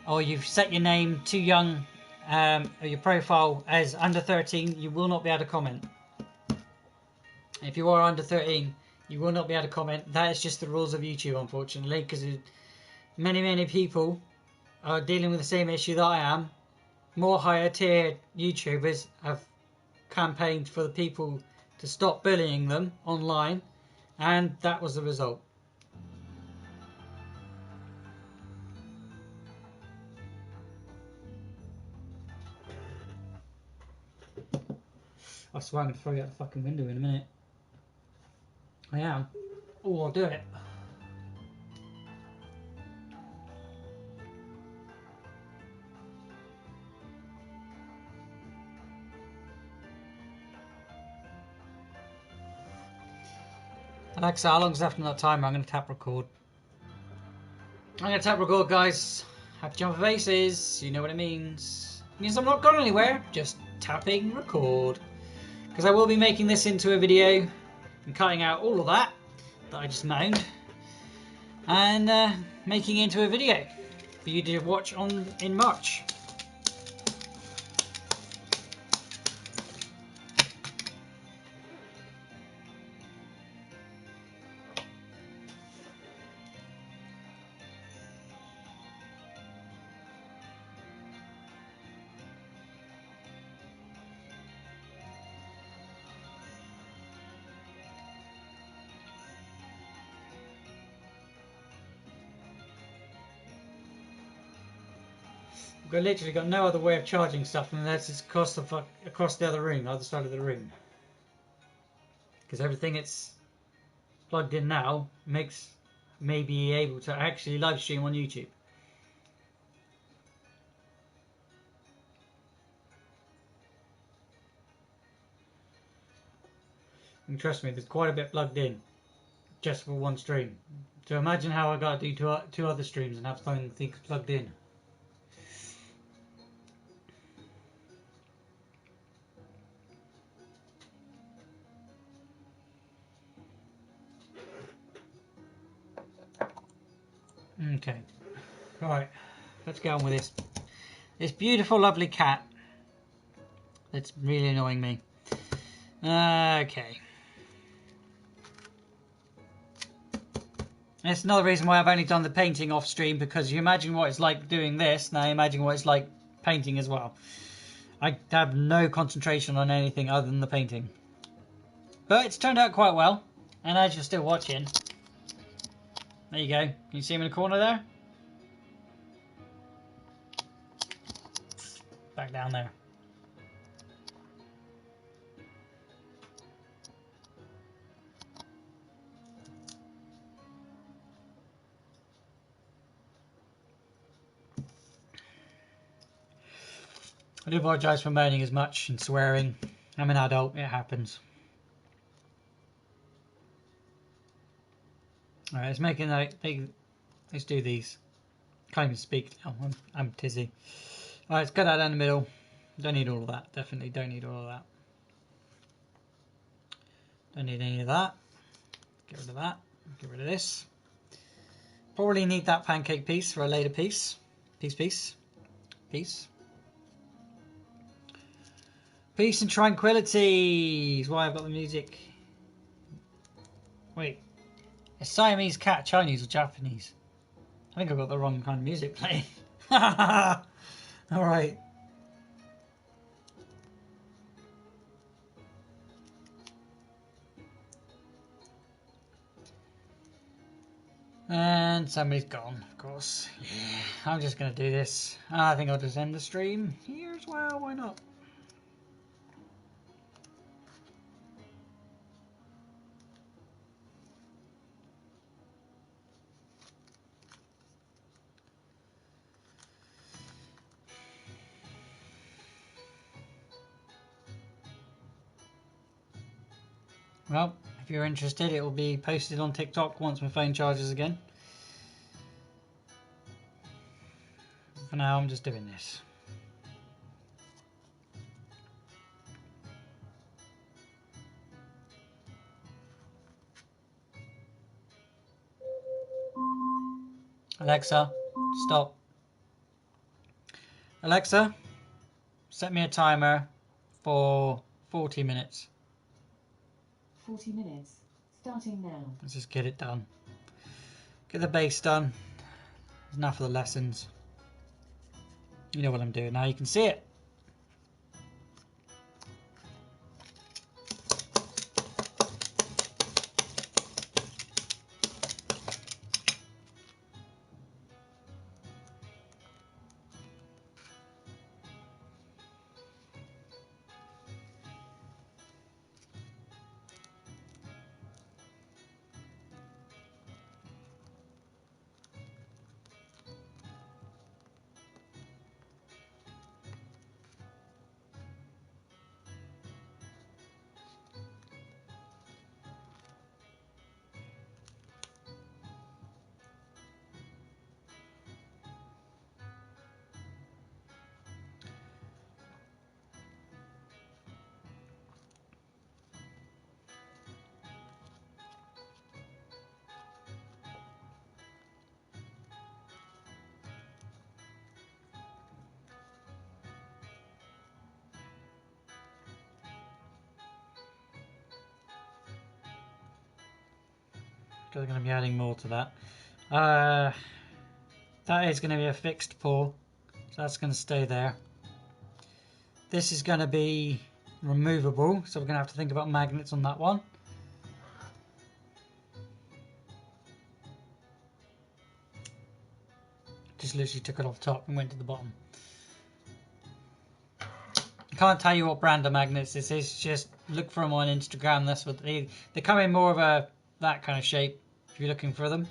or you've set your name too young, or your profile as under 13, you will not be able to comment. If you are under 13, you will not be able to comment. That is just the rules of YouTube, unfortunately, because many people are dealing with the same issue that I am. More higher tier YouTubers have campaigned for the people to stop bullying them online, and that was the result. I swear I'm going to throw you out the fucking window in a minute. I am. Oh, I'll do it. Alexa, how long's left on that timer? I'm going to tap record. I'm going to tap record, guys. Happy jump of aces. You know what it means. It means I'm not gone anywhere. Just tapping record. Because I will be making this into a video and cutting out all of that I just moaned, and making it into a video for you to watch in March. I've literally got no other way of charging stuff unless it's across the other room, the other side of the room. Because everything it's plugged in now makes me be able to actually live stream on YouTube. And trust me, there's quite a bit plugged in just for one stream. So imagine how I got to do two other streams and have something plugged in. Okay, right, let's get on with this. This beautiful, lovely cat that's really annoying me. Okay. That's another reason why I've only done the painting off stream, because you imagine what it's like doing this, now imagine what it's like painting as well. I have no concentration on anything other than the painting. But it's turned out quite well, and as you're still watching, there you go. Can you see him in the corner there? Back down there. I do apologise for moaning as much and swearing. I'm an adult, it happens. Alright, let's make a note. Let's do these. Can't even speak now, I'm tizzy. Alright, let's cut that down the middle. Don't need all of that, definitely don't need all of that. Don't need any of that. Get rid of that. Get rid of this. Probably need that pancake piece for a later piece. Piece. Peace and tranquility is why I've got the music. Wait. Is Siamese cat Chinese or Japanese? I think I've got the wrong kind of music playing. Alright. And somebody's gone, of course. Yeah, I'm just going to do this. I think I'll just end the stream here as well. Why not? Well, if you're interested, it will be posted on TikTok once my phone charges again. For now, I'm just doing this. Alexa, stop. Alexa, set me a timer for 40 minutes. 40 minutes. Starting now. Let's just get it done. Get the base done. enough of the lessons. You know what I'm doing now. You can see it. Because I'm going to be adding more to that. That is going to be a fixed pull, so that's going to stay there. This is going to be removable, so we're going to have to think about magnets on that one. Just literally took it off top and went to the bottom. I can't tell you what brand of magnets this is, just look for them on Instagram. That's what they come in more of that kind of shape if you're looking for them.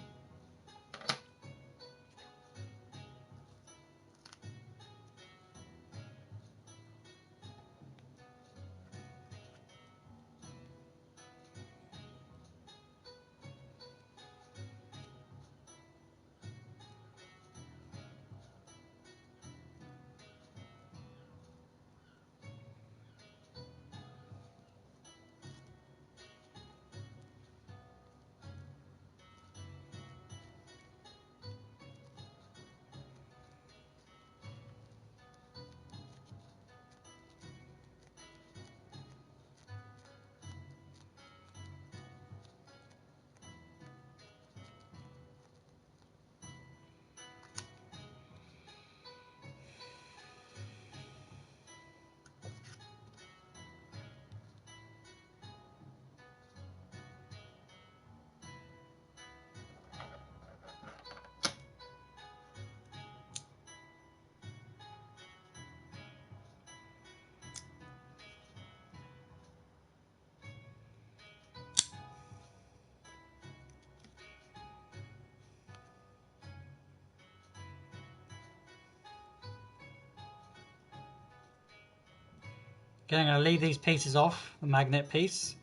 Okay, I'm going to leave these pieces off, the magnet piece,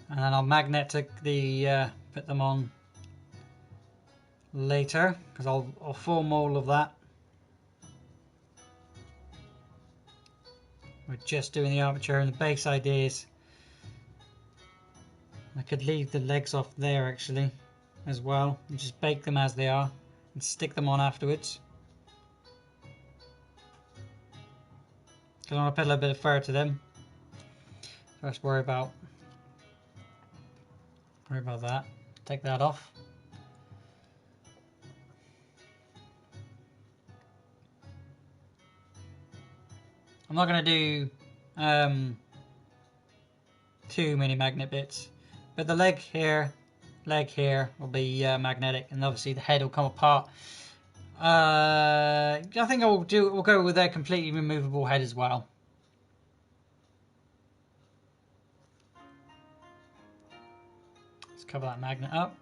and then I'll magnet put them on later, because I'll form all of that. We're just doing the armature and the base ideas. I could leave the legs off there actually as well and just bake them as they are and stick them on afterwards. Because I want to put a little bit of fur to them. First worry about that. Take that off. I'm not going to do too many magnet bits, but the leg here will be magnetic, and obviously the head will come apart. I think we'll go with a completely removable head as well. Let's cover that magnet up.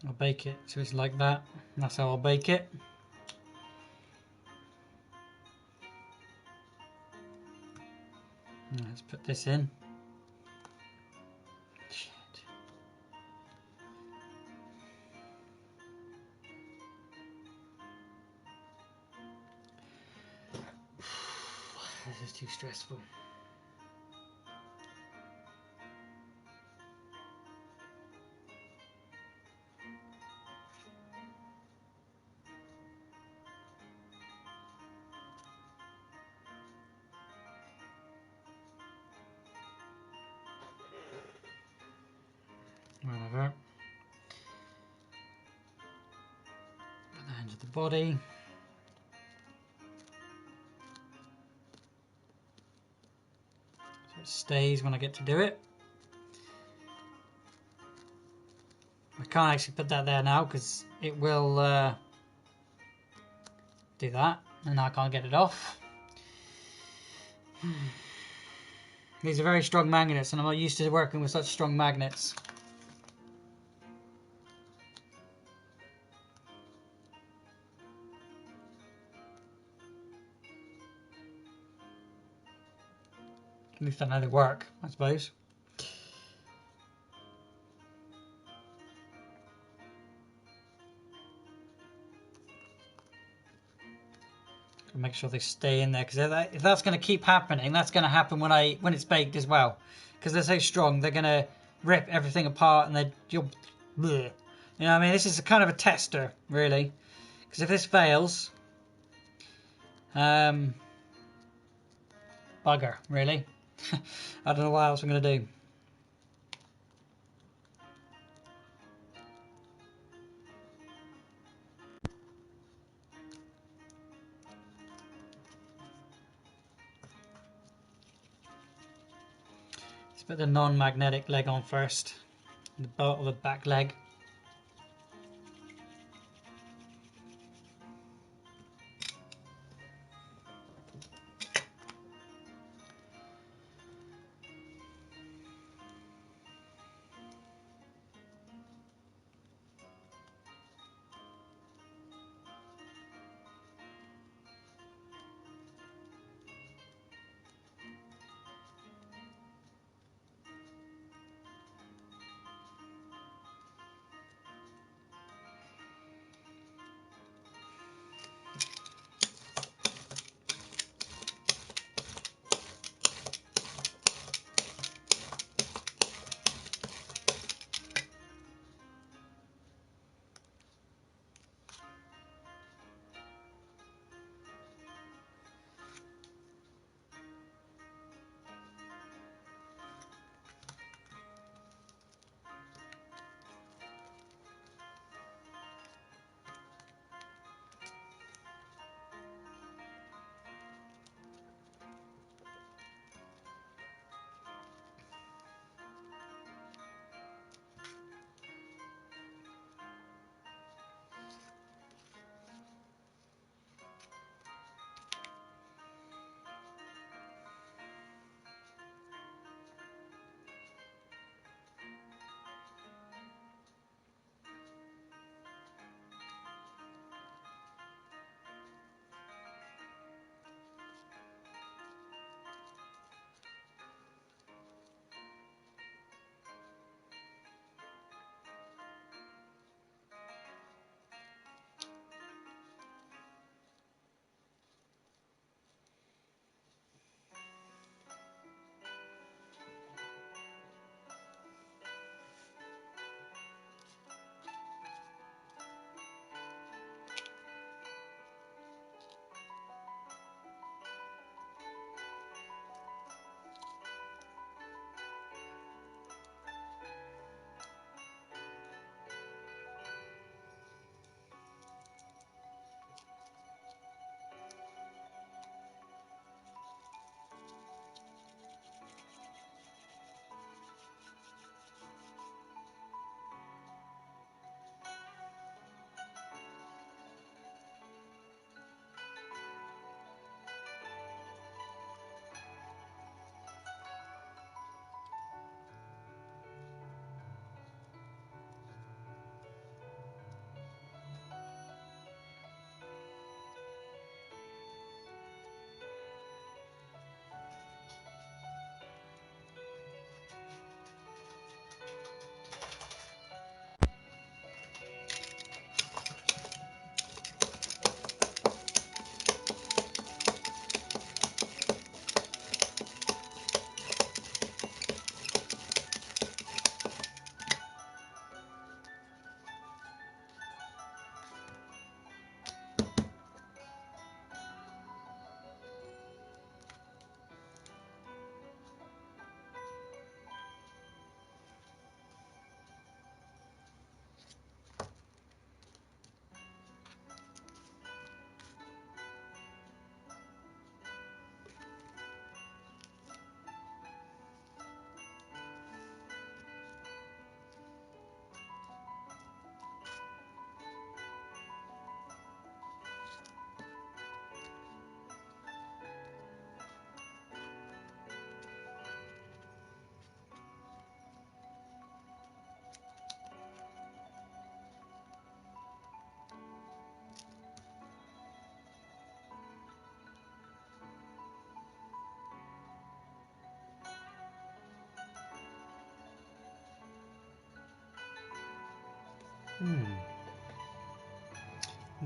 I'll bake it so it's like that. That's how I'll bake it. Let's put this in. Shit. This is too stressful. whatever. Put that into the body. So it stays when I get to do it. I can't actually put that there now because it will do that, and I can't get it off. These are very strong magnets, and I'm not used to working with such strong magnets. At least I know they work, I suppose. Make sure they stay in there, because if that's going to keep happening, that's going to happen when it's baked as well. Because they're so strong, they're going to rip everything apart, and you'll, bleh. You know what I mean? This is a kind of a tester, really. Because if this fails, bugger, really. I don't know what else I'm going to do. Let's put the non-magnetic leg on first. The bolt of the back leg.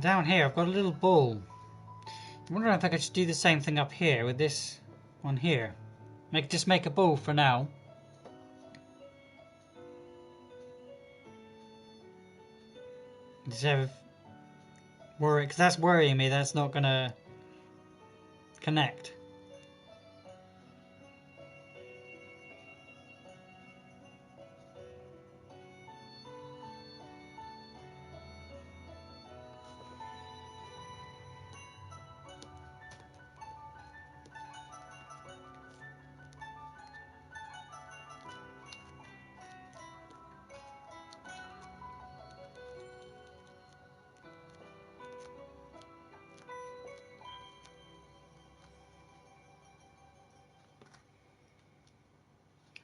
Down here I've got a little ball. I'm wondering if I could just do the same thing up here with this one here. Just make a ball for now. Instead of worry, because that's worrying me. That's not gonna connect.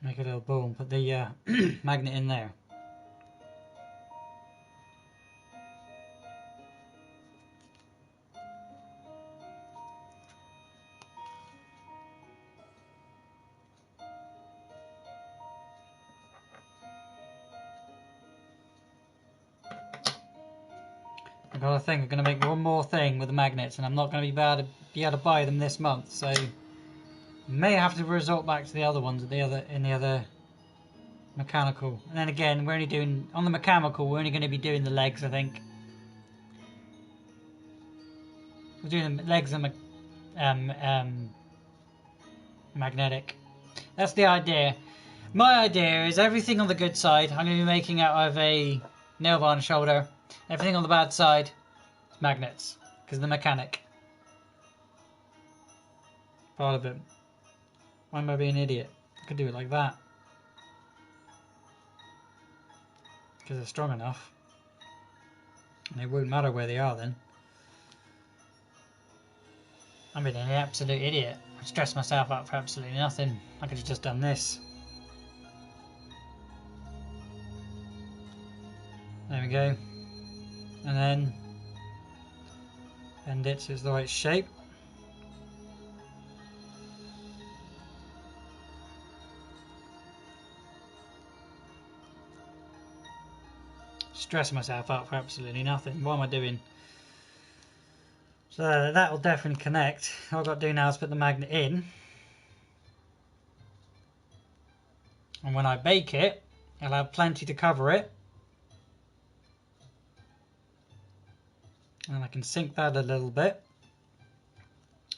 Make a little ball and put the magnet in there. I've got to think I'm going to make one more thing with the magnets, and I'm not going to be able to buy them this month, so may have to resort back to the other ones in the other mechanical. And then again, we're only doing on the mechanical. We're only going to be doing the legs, I think. We're doing the legs and magnetic. That's the idea. My idea is everything on the good side I'm going to be making out of a nail varnish shoulder. Everything on the bad side is magnets, because the mechanic part of it. Why am I being an idiot? I could do it like that. Because they're strong enough. And it won't matter where they are then. I'm being an absolute idiot. I stressed myself out for absolutely nothing. I could have just done this. There we go. And then bend it so it's the right shape. Stressing myself out for absolutely nothing. What am I doing? So that will definitely connect. All I've got to do now is put the magnet in. And when I bake it, I'll have plenty to cover it. And I can sink that a little bit.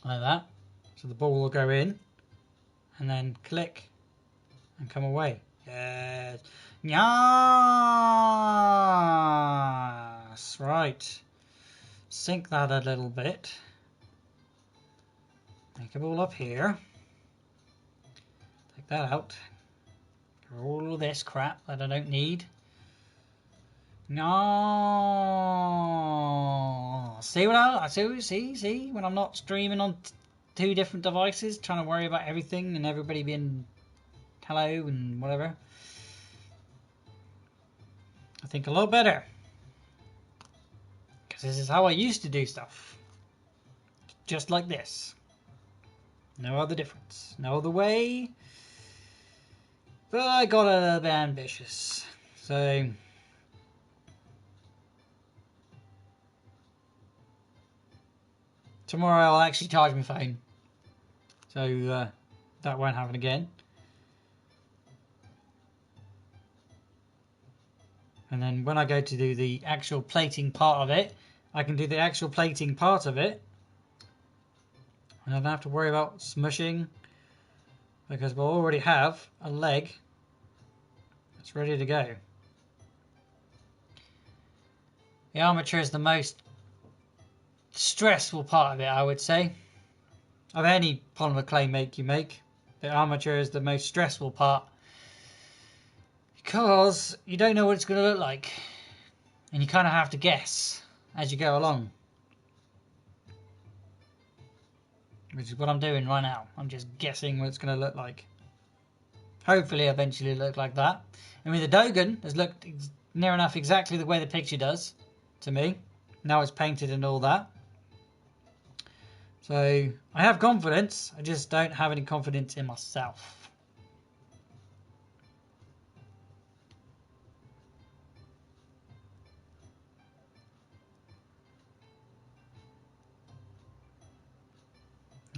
Like that. So the ball will go in. And then click. And come away. Yes. Yes. Right. Sink that a little bit. Make a ball up here. Take that out. Get all this crap that I don't need. No. See what I see when I'm not streaming on two different devices, trying to worry about everything and everybody being hello and whatever. I think a lot better. Because this is how I used to do stuff. Just like this. No other difference. No other way. But I got a little bit ambitious. So tomorrow I'll actually charge my phone. So that won't happen again. And then when I go to do the actual plating part of it, I can do the actual plating part of it. And I don't have to worry about smushing, because we'll already have a leg that's ready to go. The armature is the most stressful part of it, I would say. Of any polymer clay make you make, the armature is the most stressful part. Because you don't know what it's going to look like. And you kind of have to guess as you go along. Which is what I'm doing right now. I'm just guessing what it's going to look like. Hopefully eventually look like that. I mean, the Dogen has looked near enough exactly the way the picture does to me. Now it's painted and all that. So I have confidence. I just don't have any confidence in myself.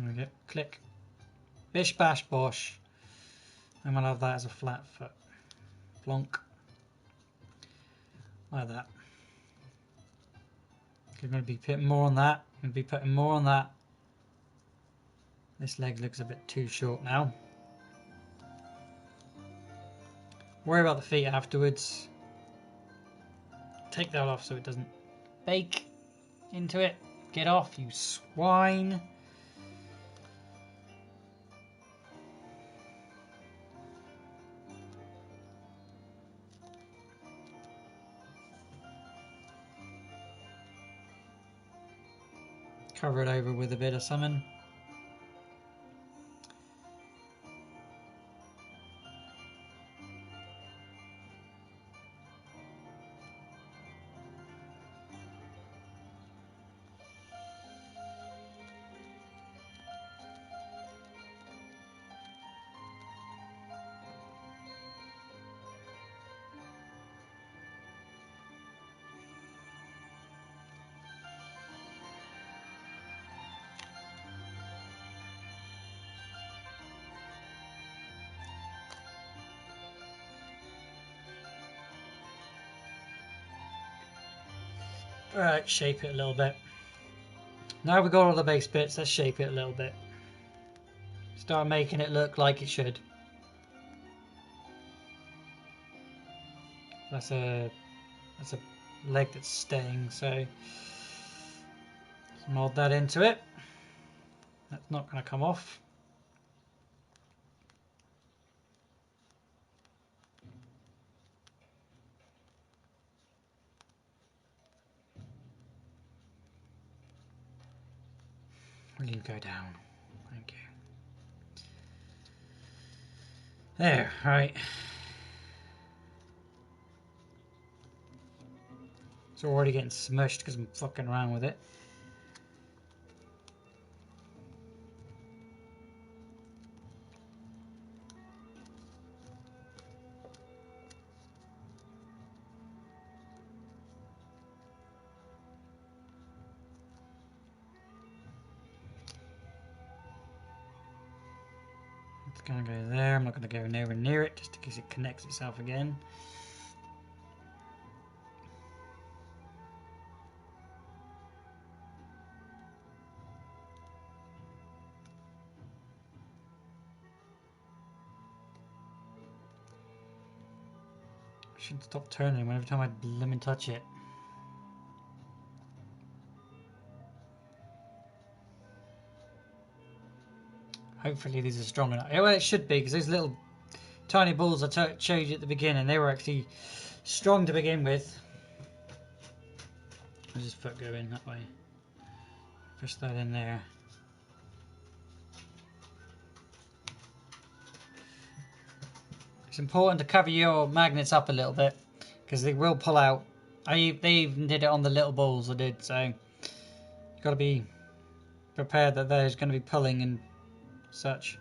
There we go. Click. Bish bash bosh. And we'll have that as a flat foot. Plonk. Like that. We're going to be putting more on that. We're going to be putting more on that. This leg looks a bit too short now. Worry about the feet afterwards. Take that off so it doesn't bake into it. Get off, you swine. Cover it over with a bit of something. Alright, shape it a little bit. Now we've got all the base bits, let's shape it a little bit. Start making it look like it should. That's a leg that's staying, so let's mold that into it. That's not going to come off. Will you go down? Thank you. There, right. It's already getting smushed because I'm fucking around with it. It's gonna go there. I'm not gonna go nowhere near it just in case it connects itself again. I should stop turning every time I lemon touch it. Hopefully these are strong enough. Well, it should be, because those little tiny balls I showed you at the beginning, they were actually strong to begin with. I'll just foot go in that way. Push that in there. It's important to cover your magnets up a little bit, because they will pull out. They even did it on the little balls I did, so you've got to be prepared that there's going to be pulling and such.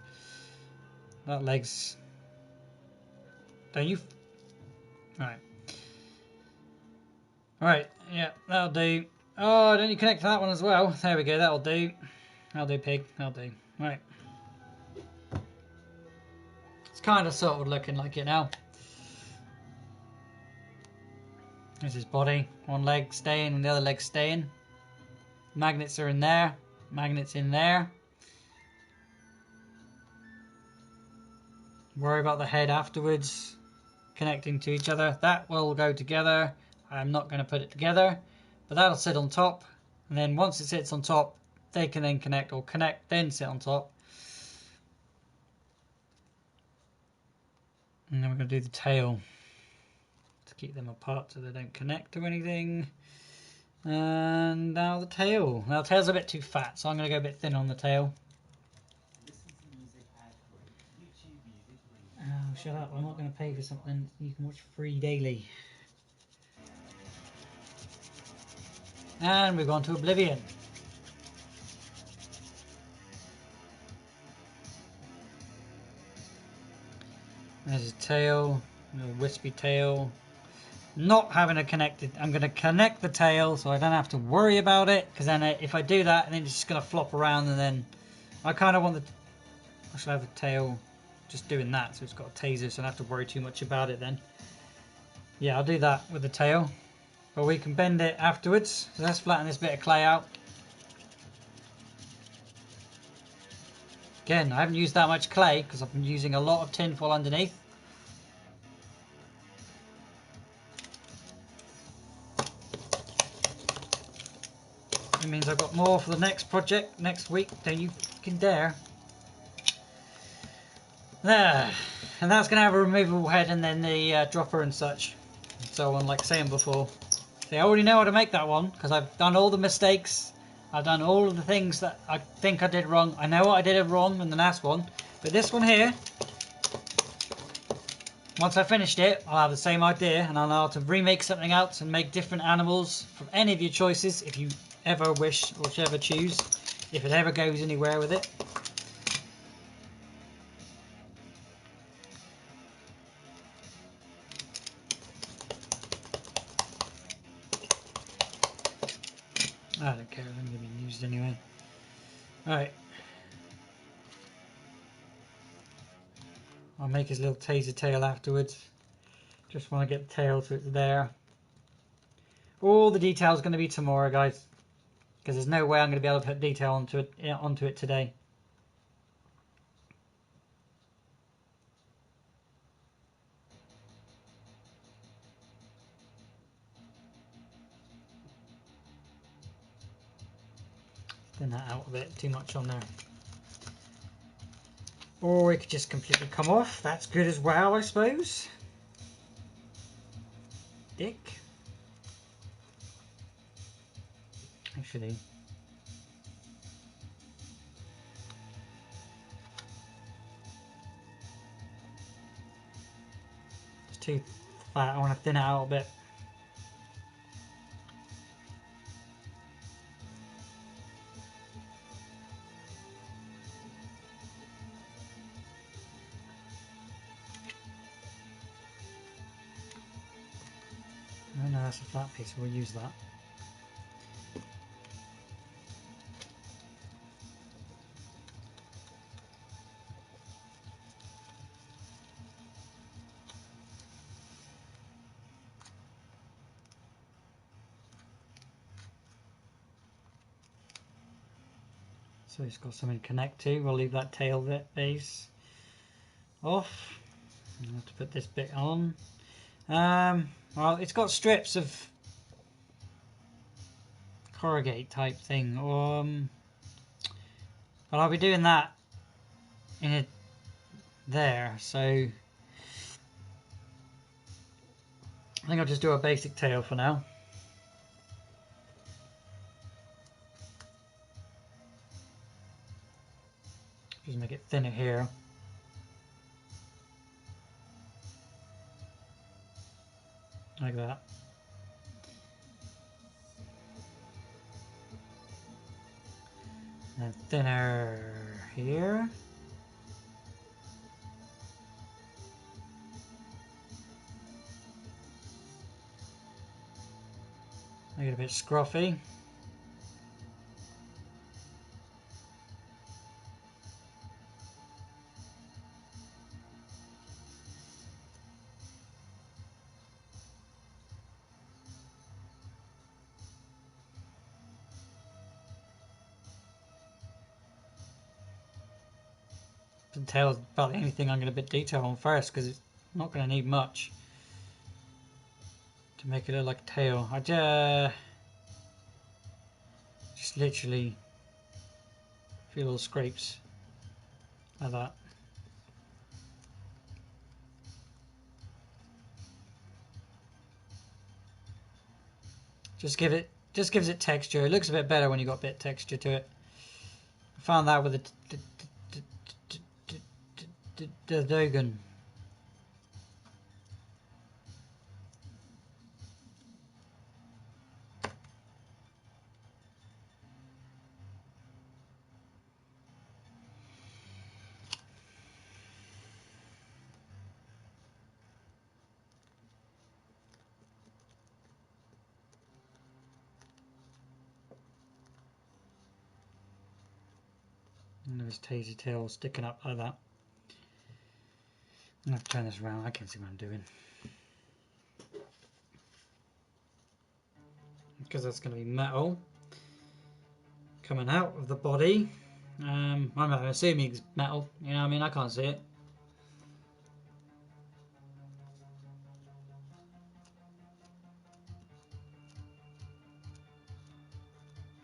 That leg's... Don't you... Right. Alright, yeah, that'll do. Oh, don't you connect to that one as well? There we go, that'll do. That'll do, pig. That'll do. Right. It's kind of sort of looking like it now. There's his body. One leg staying and the other leg staying. Magnets are in there. Magnets in there. Worry about the head afterwards. Connecting to each other. That will go together. I'm not going to put it together. But that'll sit on top. And then once it sits on top, they can then connect, or connect, then sit on top. And then we're going to do the tail to keep them apart so they don't connect to anything. And now the tail. Now the tail's a bit too fat, so I'm going to go a bit thin on the tail. Oh, shut up. I'm not going to pay for something you can watch free daily. And we've gone to oblivion. There's his tail, little wispy tail. Not having it connected. I'm going to connect the tail so I don't have to worry about it, because then if I do that, then it's just going to flop around and then I kind of want the... I should have the tail just doing that, so it's got a taser, so I don't have to worry too much about it then. Yeah, I'll do that with the tail. But we can bend it afterwards. So let's flatten this bit of clay out. Again, I haven't used that much clay because I've been using a lot of tinfoil underneath. It means I've got more for the next project next week than you can dare. There. And that's going to have a removable head and then the dropper and such. And so on, like saying before. See, I already know how to make that one because I've done all the mistakes. I've done all of the things that I think I did wrong. I know what I did wrong in the last one. But this one here, once I finished it, I'll have the same idea and I'll know how to remake something else and make different animals from any of your choices if you ever wish or ever choose, if it ever goes anywhere with it. I don't care, I'm going to be used anyway. Alright. I'll make his little taser tail afterwards. Just want to get the tail so it's there. All the details going to be tomorrow, guys. Because there's no way I'm going to be able to put detail onto it today. Thin that out a bit, too much on there. Or it could just completely come off. That's good as well, I suppose. Dick. Actually. It's too fat, I want to thin it out a bit. Oh no, that's a flat piece, we'll use that. So it's got something to connect to. We'll leave that tail bit base off. I'll have to put this bit on. Well, it's got strips of corrugate type thing. But I'll be doing that in it there. So I think I'll just do a basic tail for now. Just make it thinner here. Like that. And thinner here. Make it a bit scruffy. The tail's about the only thing I'm going to put detail on first because it's not going to need much to make it look like a tail. I just literally a few little scrapes like that. Just gives it texture. It looks a bit better when you got a bit of texture to it. I found that with the Dogan. And there's Taser tail sticking up like that. I'm going to turn this around, I can't see what I'm doing. Because that's going to be metal coming out of the body. I'm assuming it's metal, you know what I mean? I can't see it.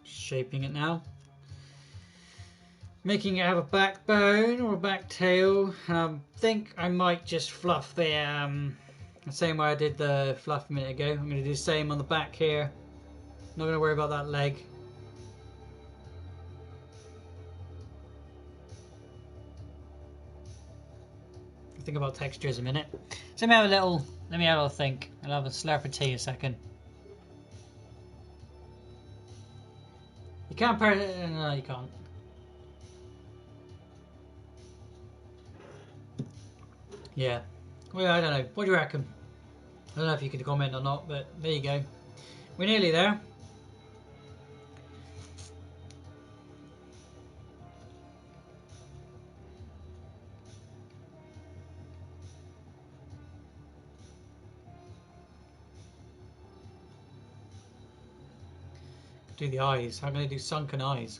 Shaping it now. Making it have a backbone or a back tail. I think I might just fluff the same way I did the fluff a minute ago. I'm going to do the same on the back here. Not going to worry about that leg. Think about textures a minute. So let me have a little think. I'll have a slurp of tea a second. You can't no, you can't. Yeah. Well, I don't know. What do you reckon? I don't know if you can comment or not, but there you go. We're nearly there. Do the eyes. I'm going to do sunken eyes.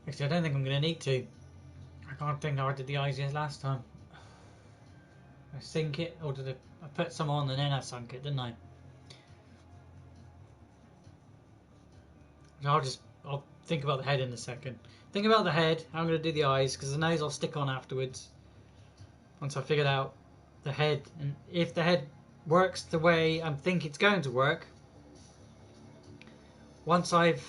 Actually, I don't think I'm going to need to. I can't think how I did the eyes last time. I sink it, or did I put some on and then I sunk it, didn't I? I'll think about the head in a second. Think about the head. I'm going to do the eyes because the nose I'll stick on afterwards. Once I've figured out the head, and if the head works the way I think it's going to work, once I've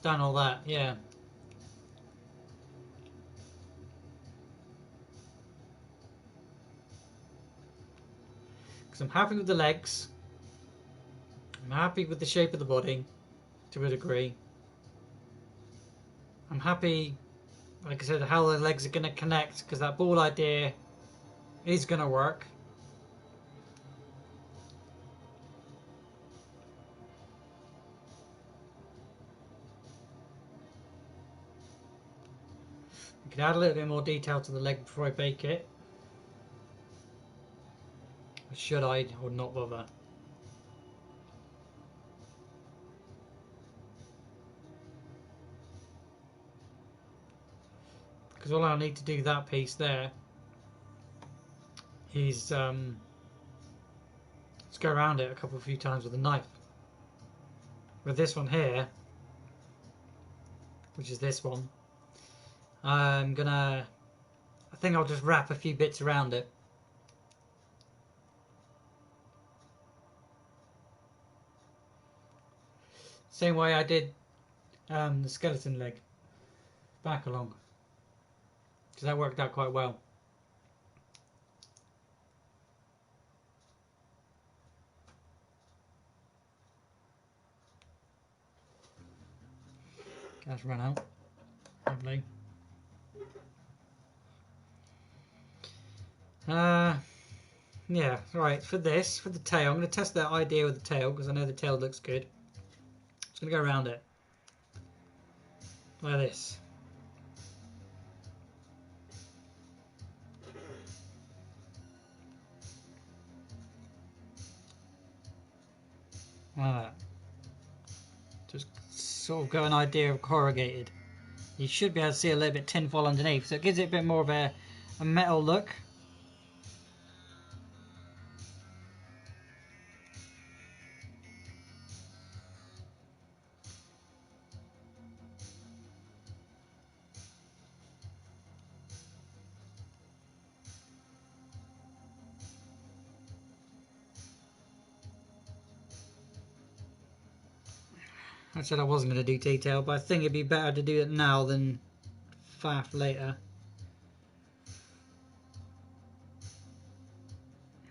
done all that, yeah. Because I'm happy with the legs. I'm happy with the shape of the body, to a degree. I'm happy, like I said, how the legs are going to connect, because that ball idea is going to work. I could add a little bit more detail to the leg before I bake it. Or should I, or not bother? Because all I'll need to do that piece there is let's go around it a few times with a knife. With this one here, which is this one, I think I'll just wrap a few bits around it. Same way I did the skeleton leg back along, because that worked out quite well. Gas run out. Lovely. Yeah, right, for the tail, I'm going to test that idea with the tail, because I know the tail looks good. Just going to go around it. Like this. Like that. Just sort of got an idea of corrugated. You should be able to see a little bit tinfoil underneath, so it gives it a bit more of a metal look. I said I wasn't going to do detail, but I think it'd be better to do it now than faff later.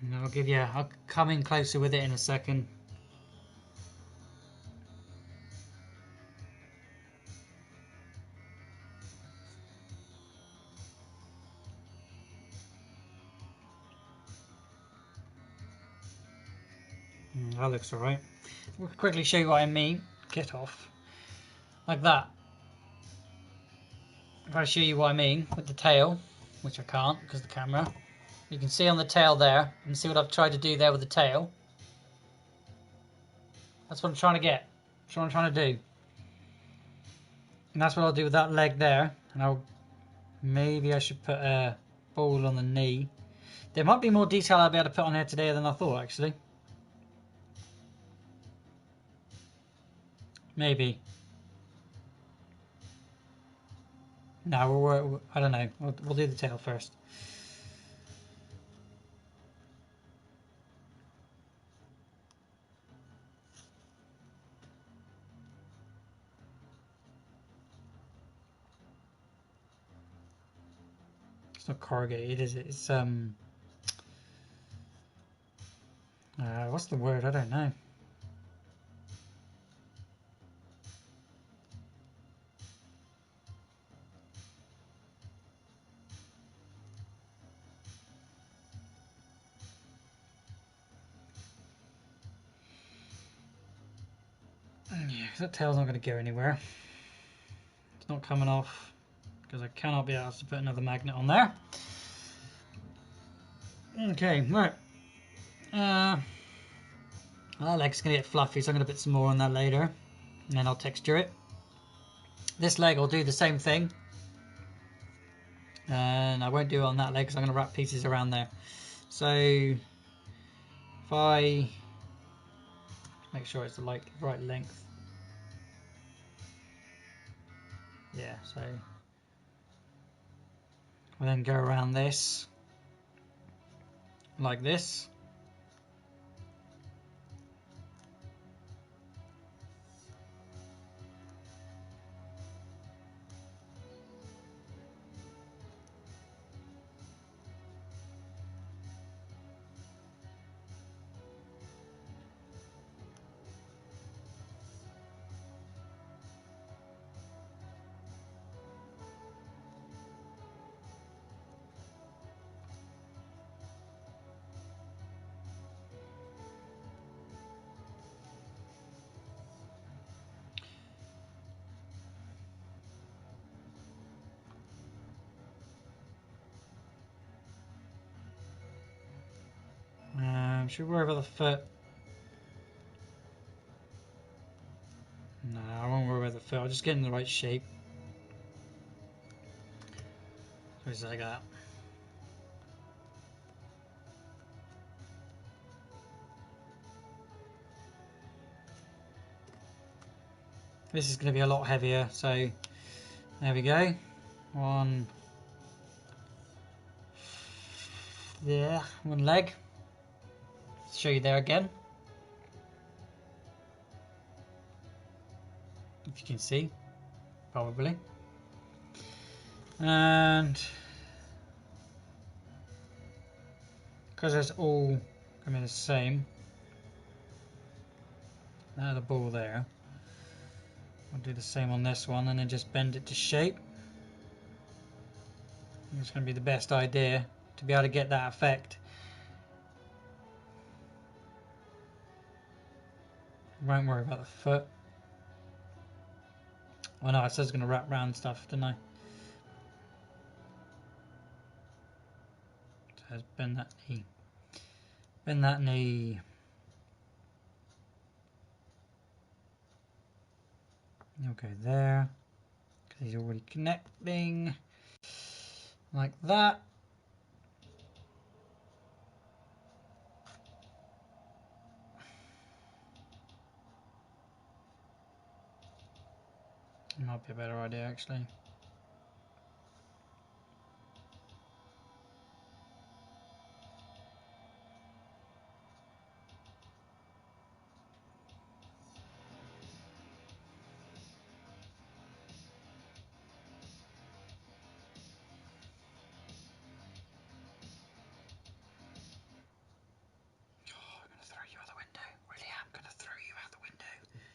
And I'll come in closer with it in a second. That looks alright. We'll quickly show you what I mean. Get off. Like that. If I show you what I mean with the tail, which I can't because of the camera, you can see on the tail there, and see what I've tried to do there with the tail. That's what I'm trying to get. That's what I'm trying to do. And that's what I'll do with that leg there. And maybe I should put a ball on the knee. There might be more detail I'll be able to put on here today than I thought, actually. Maybe. No, I don't know. We'll do the tail first. It's not corrugated, is it? It's what's the word? I don't know. Yeah, that tail's not going to go anywhere. It's not coming off because I cannot be asked to put another magnet on there. Okay, right. That leg's going to get fluffy, so I'm going to put some more on that later. And then I'll texture it. This leg will do the same thing. And I won't do it on that leg because I'm going to wrap pieces around there. So, if I make sure it's the right length. Yeah, so we'll then go around this like this. Should we worry about the foot? No, I won't worry about the foot. I'll just get in the right shape. Just like that. This is going to be a lot heavier, so there we go. One leg. Show you there again. If you can see, probably. And because it's all coming the same, now the ball there, I'll do the same on this one and then just bend it to shape. It's going to be the best idea to be able to get that effect. Won't worry about the foot. Oh no, I said I was going to wrap round stuff, didn't I? So let's bend that knee. Bend that knee. Okay, there. Because he's already connecting. Like that. Might be a better idea actually.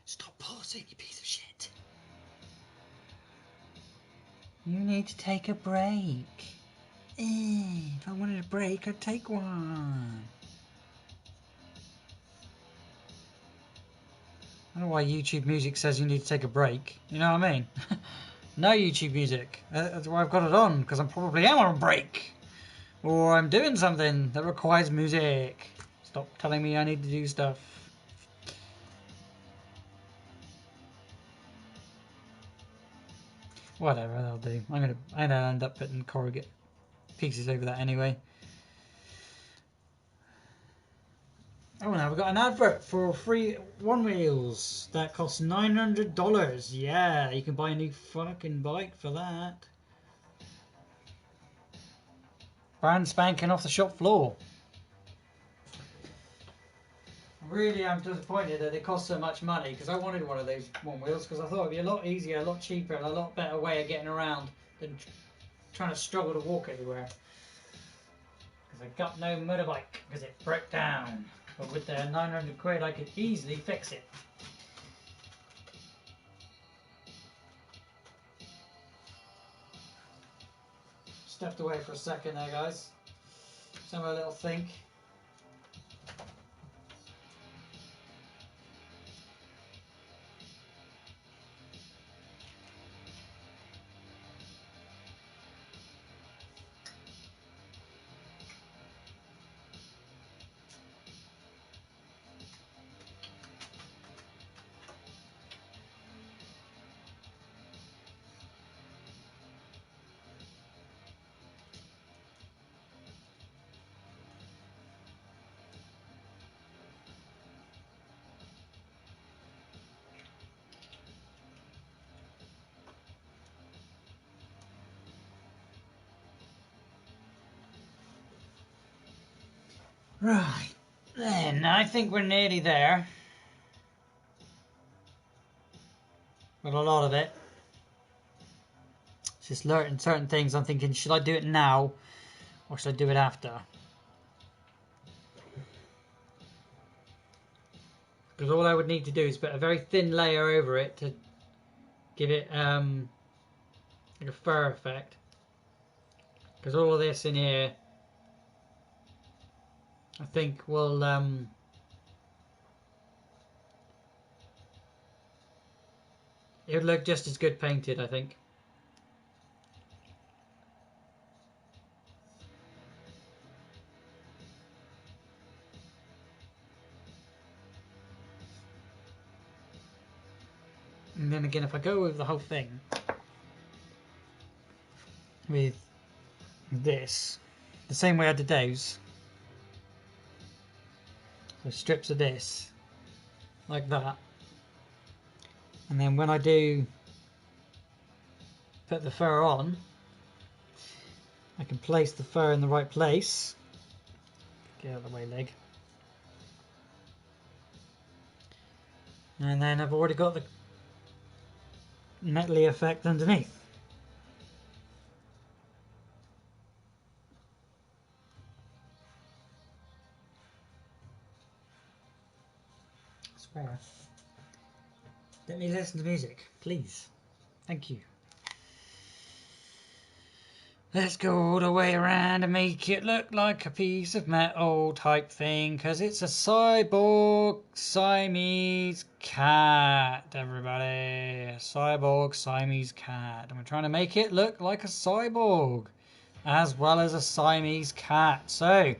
Stop pausing, you piece of shit. You need to take a break. If I wanted a break, I'd take one. I don't know why YouTube music says you need to take a break. You know what I mean? No YouTube music. That's why I've got it on, because I probably am on a break. Or I'm doing something that requires music. Stop telling me I need to do stuff. Whatever, that'll do. I'm gonna end up putting corrugate pieces over that anyway. Oh, now we've got an advert for free one wheels that costs $900. Yeah, you can buy a new fucking bike for that. Brand spanking off the shop floor. Really, I'm disappointed that it costs so much money, because I wanted one of those one wheels because I thought it'd be a lot easier, a lot cheaper, and a lot better way of getting around than trying to struggle to walk everywhere. Because I got no motorbike because it broke down. But with the 900 quid, I could easily fix it. Stepped away for a second there, guys. Just have a little think. Right, then I think we're nearly there. With a lot of it. It's just learning certain things. I'm thinking, should I do it now or should I do it after? Because all I would need to do is put a very thin layer over it to give it like a fur effect. Because all of this in here, I think will it would look just as good painted, I think. And then again, if I go with the whole thing with this, the same way I did those, so strips of this, like that, and then when I do put the fur on, I can place the fur in the right place. Get out of the way, leg. And then I've already got the metally effect underneath. I swear. Let me listen to music, please. Thank you. Let's go all the way around and make it look like a piece of metal type thing, because it's a cyborg Siamese cat, everybody. A cyborg Siamese cat. And we're trying to make it look like a cyborg, as well as a Siamese cat. So,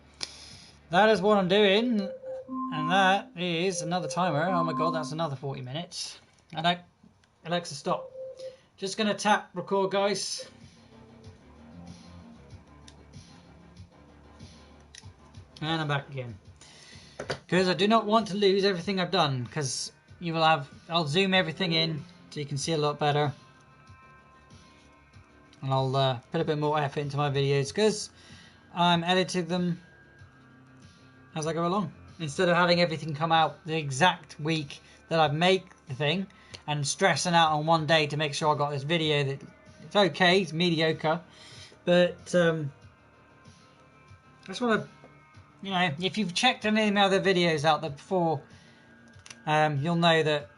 that is what I'm doing. And that is another timer. Oh my god, that's another 40 minutes. Alexa, stop. Just going to tap record, guys. And I'm back again. Because I do not want to lose everything I've done. Because you will have... I'll zoom everything in so you can see a lot better. And I'll put a bit more effort into my videos. Because I'm editing them as I go along. Instead of having everything come out the exact week that I've made the thing. And stressing out on one day to make sure I got this video that... It's okay, it's mediocre. But... I just want to... You know, if you've checked any of my other videos out there before, you'll know that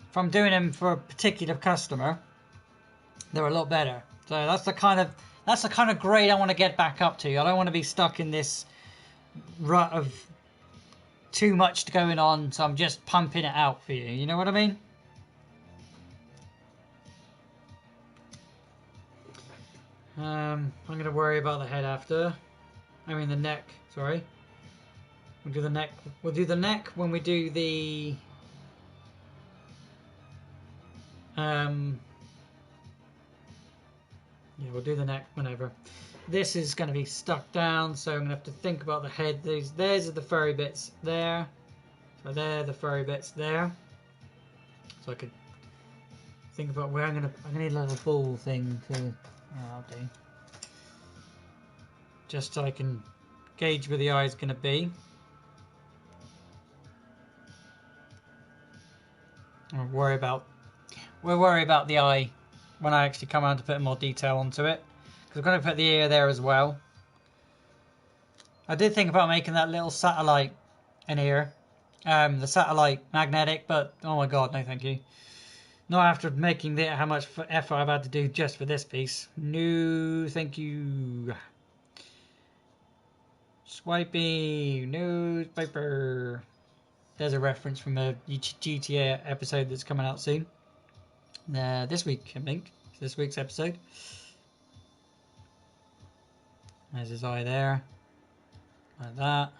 if I'm doing them for a particular customer, they're a lot better. So that's the kind of grade I want to get back up to. I don't want to be stuck in this rut of too much going on, so I'm just pumping it out for you. You know what I mean? I'm going to worry about the head after. I mean the neck, sorry. We'll do the neck. We'll do the neck when we do the yeah, we'll do the neck whenever. This is going to be stuck down, so I'm going to have to think about the head. There's are the furry bits there. So there are the furry bits there. So I could think about where I'm going to need a little ball thing to I'll do. Just so I can gauge where the eye is going to be. We'll worry about the eye when I actually come around to put more detail onto it. Because I'm going to put the ear there as well. I did think about making that little satellite an ear. The satellite magnetic, but oh my god, no thank you. Not after making how much effort I've had to do just for this piece. No thank you. Swipey, newspaper. There's a reference from a GTA episode that's coming out soon. This week, I think. It's this week's episode. There's his eye there. Like that.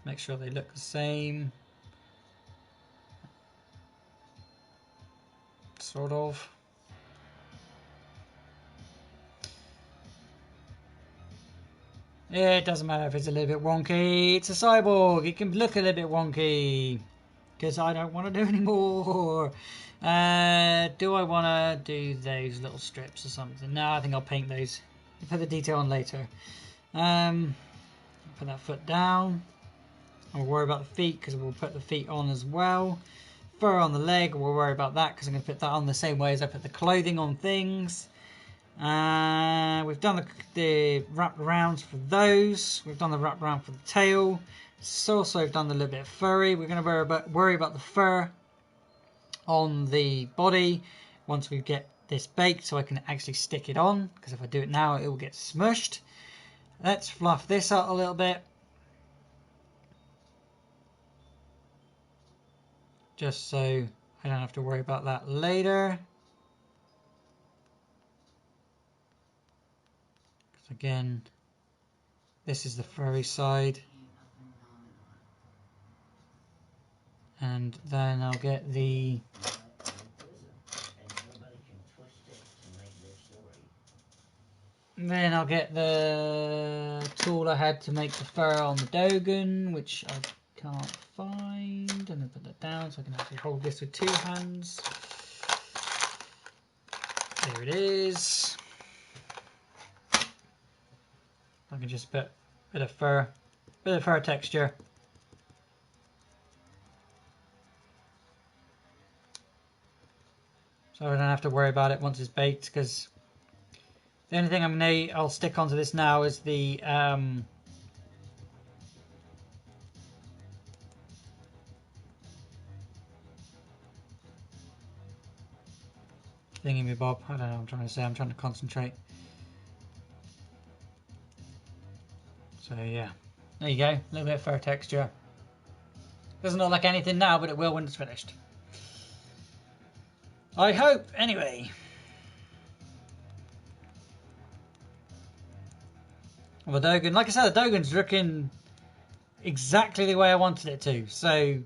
Make sure they look the same. Sort of. Yeah, it doesn't matter if it's a little bit wonky. It's a cyborg. It can look a little bit wonky. Because I don't want to do anymore. Do I want to do those little strips or something? No, I think I'll paint those. I'll put the detail on later. Put that foot down. I'll worry about the feet because we'll put the feet on as well. Fur on the leg, we'll worry about that because I'm going to put that on the same way as I put the clothing on things. We've done the wrap rounds for those. We've done the wrap round for the tail. It's also done the little bit furry. We're going to worry about the fur on the body once we get this baked so I can actually stick it on, because if I do it now it will get smushed. Let's fluff this out a little bit. Just so I don't have to worry about that later. Because again, this is the furry side. And then I'll get the tool I had to make the fur on the Dogen, which I can't find. And then put that down so I can actually hold this with two hands. There it is. I can just put a bit of fur texture. So I don't have to worry about it once it's baked, because the only thing I'll stick onto this now is the thingy-me-bob. I don't know what I'm trying to say. I'm trying to concentrate. So yeah, there you go. A little bit of fur texture. Doesn't look like anything now, but it will when it's finished. I hope, anyway. Well, the Dogen, like I said, the Dogen's looking exactly the way I wanted it to. So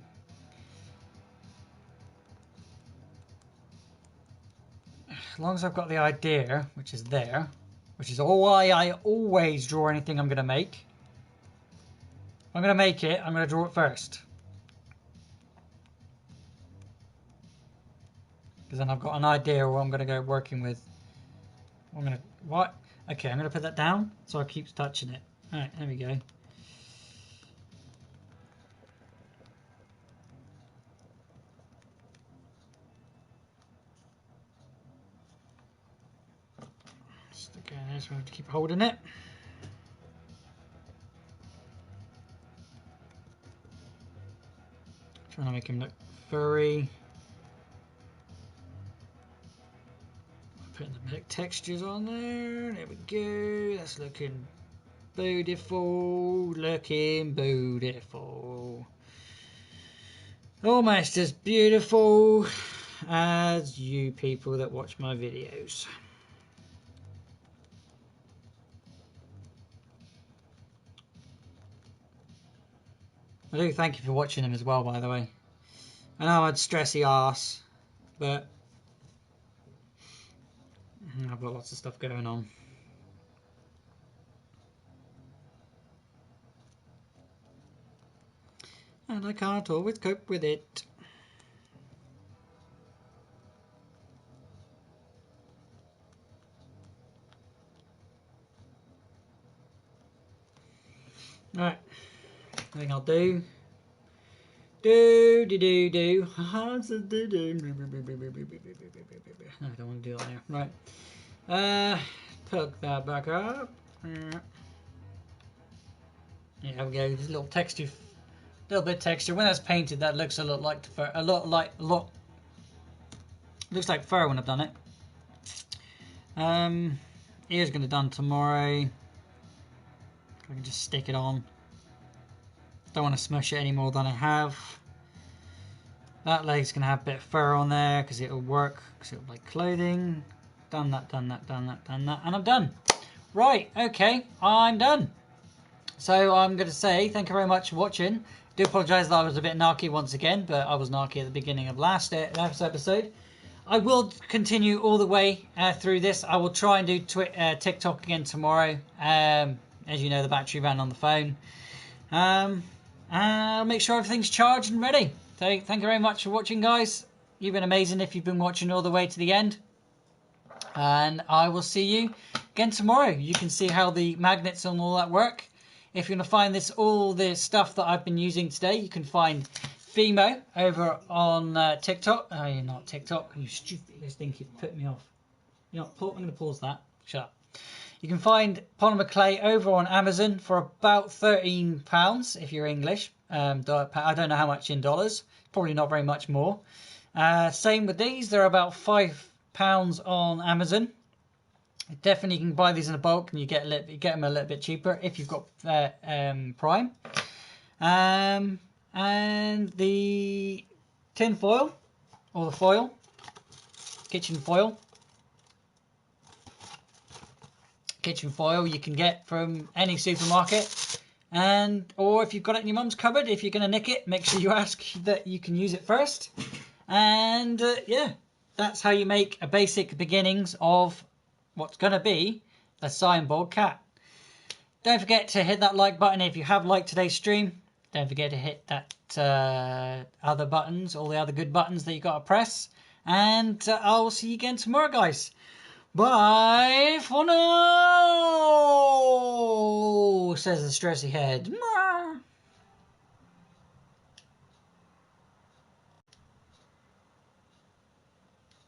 as long as I've got the idea, which is there, which is why I always draw anything I'm going to make. If I'm going to make it, I'm going to draw it first. Because then I've got an idea what I'm going to go working with. What? Okay, I'm going to put that down so I keep touching it. Alright, there we go. Stick it in there so I have to keep holding it. Trying to make him look furry. Putting the black textures on there. There we go. That's looking beautiful. Looking beautiful. Almost as beautiful as you people that watch my videos. I do thank you for watching them as well, by the way. I know I'd stressy arse, but I've got lots of stuff going on. And I can't always cope with it. Right, I think I'll do. No, I don't want to do that now. Right. Plug that back up. There we go. There's a little texture, little bit of texture. When that's painted, that looks a lot like fur. Looks like fur when I've done it. Ear's gonna be done tomorrow. I can just stick it on. Don't want to smush it any more than I have. That leg's going to have a bit of fur on there because it'll work, because it'll like clothing. Done that, done that, done that, done that, and I'm done. Right, okay, I'm done. So I'm going to say thank you very much for watching. I do apologise that I was a bit narky once again, but I was narky at the beginning of last episode. I will continue all the way through this. I will try and do TikTok again tomorrow. As you know, the battery ran on the phone. I'll make sure everything's charged and ready. So thank you very much for watching, guys. You've been amazing if you've been watching all the way to the end. And I will see you again tomorrow. You can see how the magnets and all that work. If you're going to find all this stuff that I've been using today, you can find Fimo over on TikTok. Oh, you're not TikTok. You stupid. This thing keeps putting me off. You know, I'm going to pause that. Shut up. You can find polymer clay over on Amazon for about £13 if you're English. I don't know how much in dollars. Probably not very much more. Same with these. They're about £5 on Amazon. Definitely you can buy these in a bulk and you get them a little bit cheaper if you've got Prime. And the tin foil or the foil, kitchen foil you can get from any supermarket, or if you've got it in your mum's cupboard, if you're going to nick it, make sure you ask that you can use it first. And yeah, that's how you make a basic beginnings of what's going to be a signboard cat. Don't forget to hit that like button if you have liked today's stream. Don't forget to hit that other buttons, all the other good buttons that you got to press. And I'll see you again tomorrow, guys. Bye for now, says the stressy head.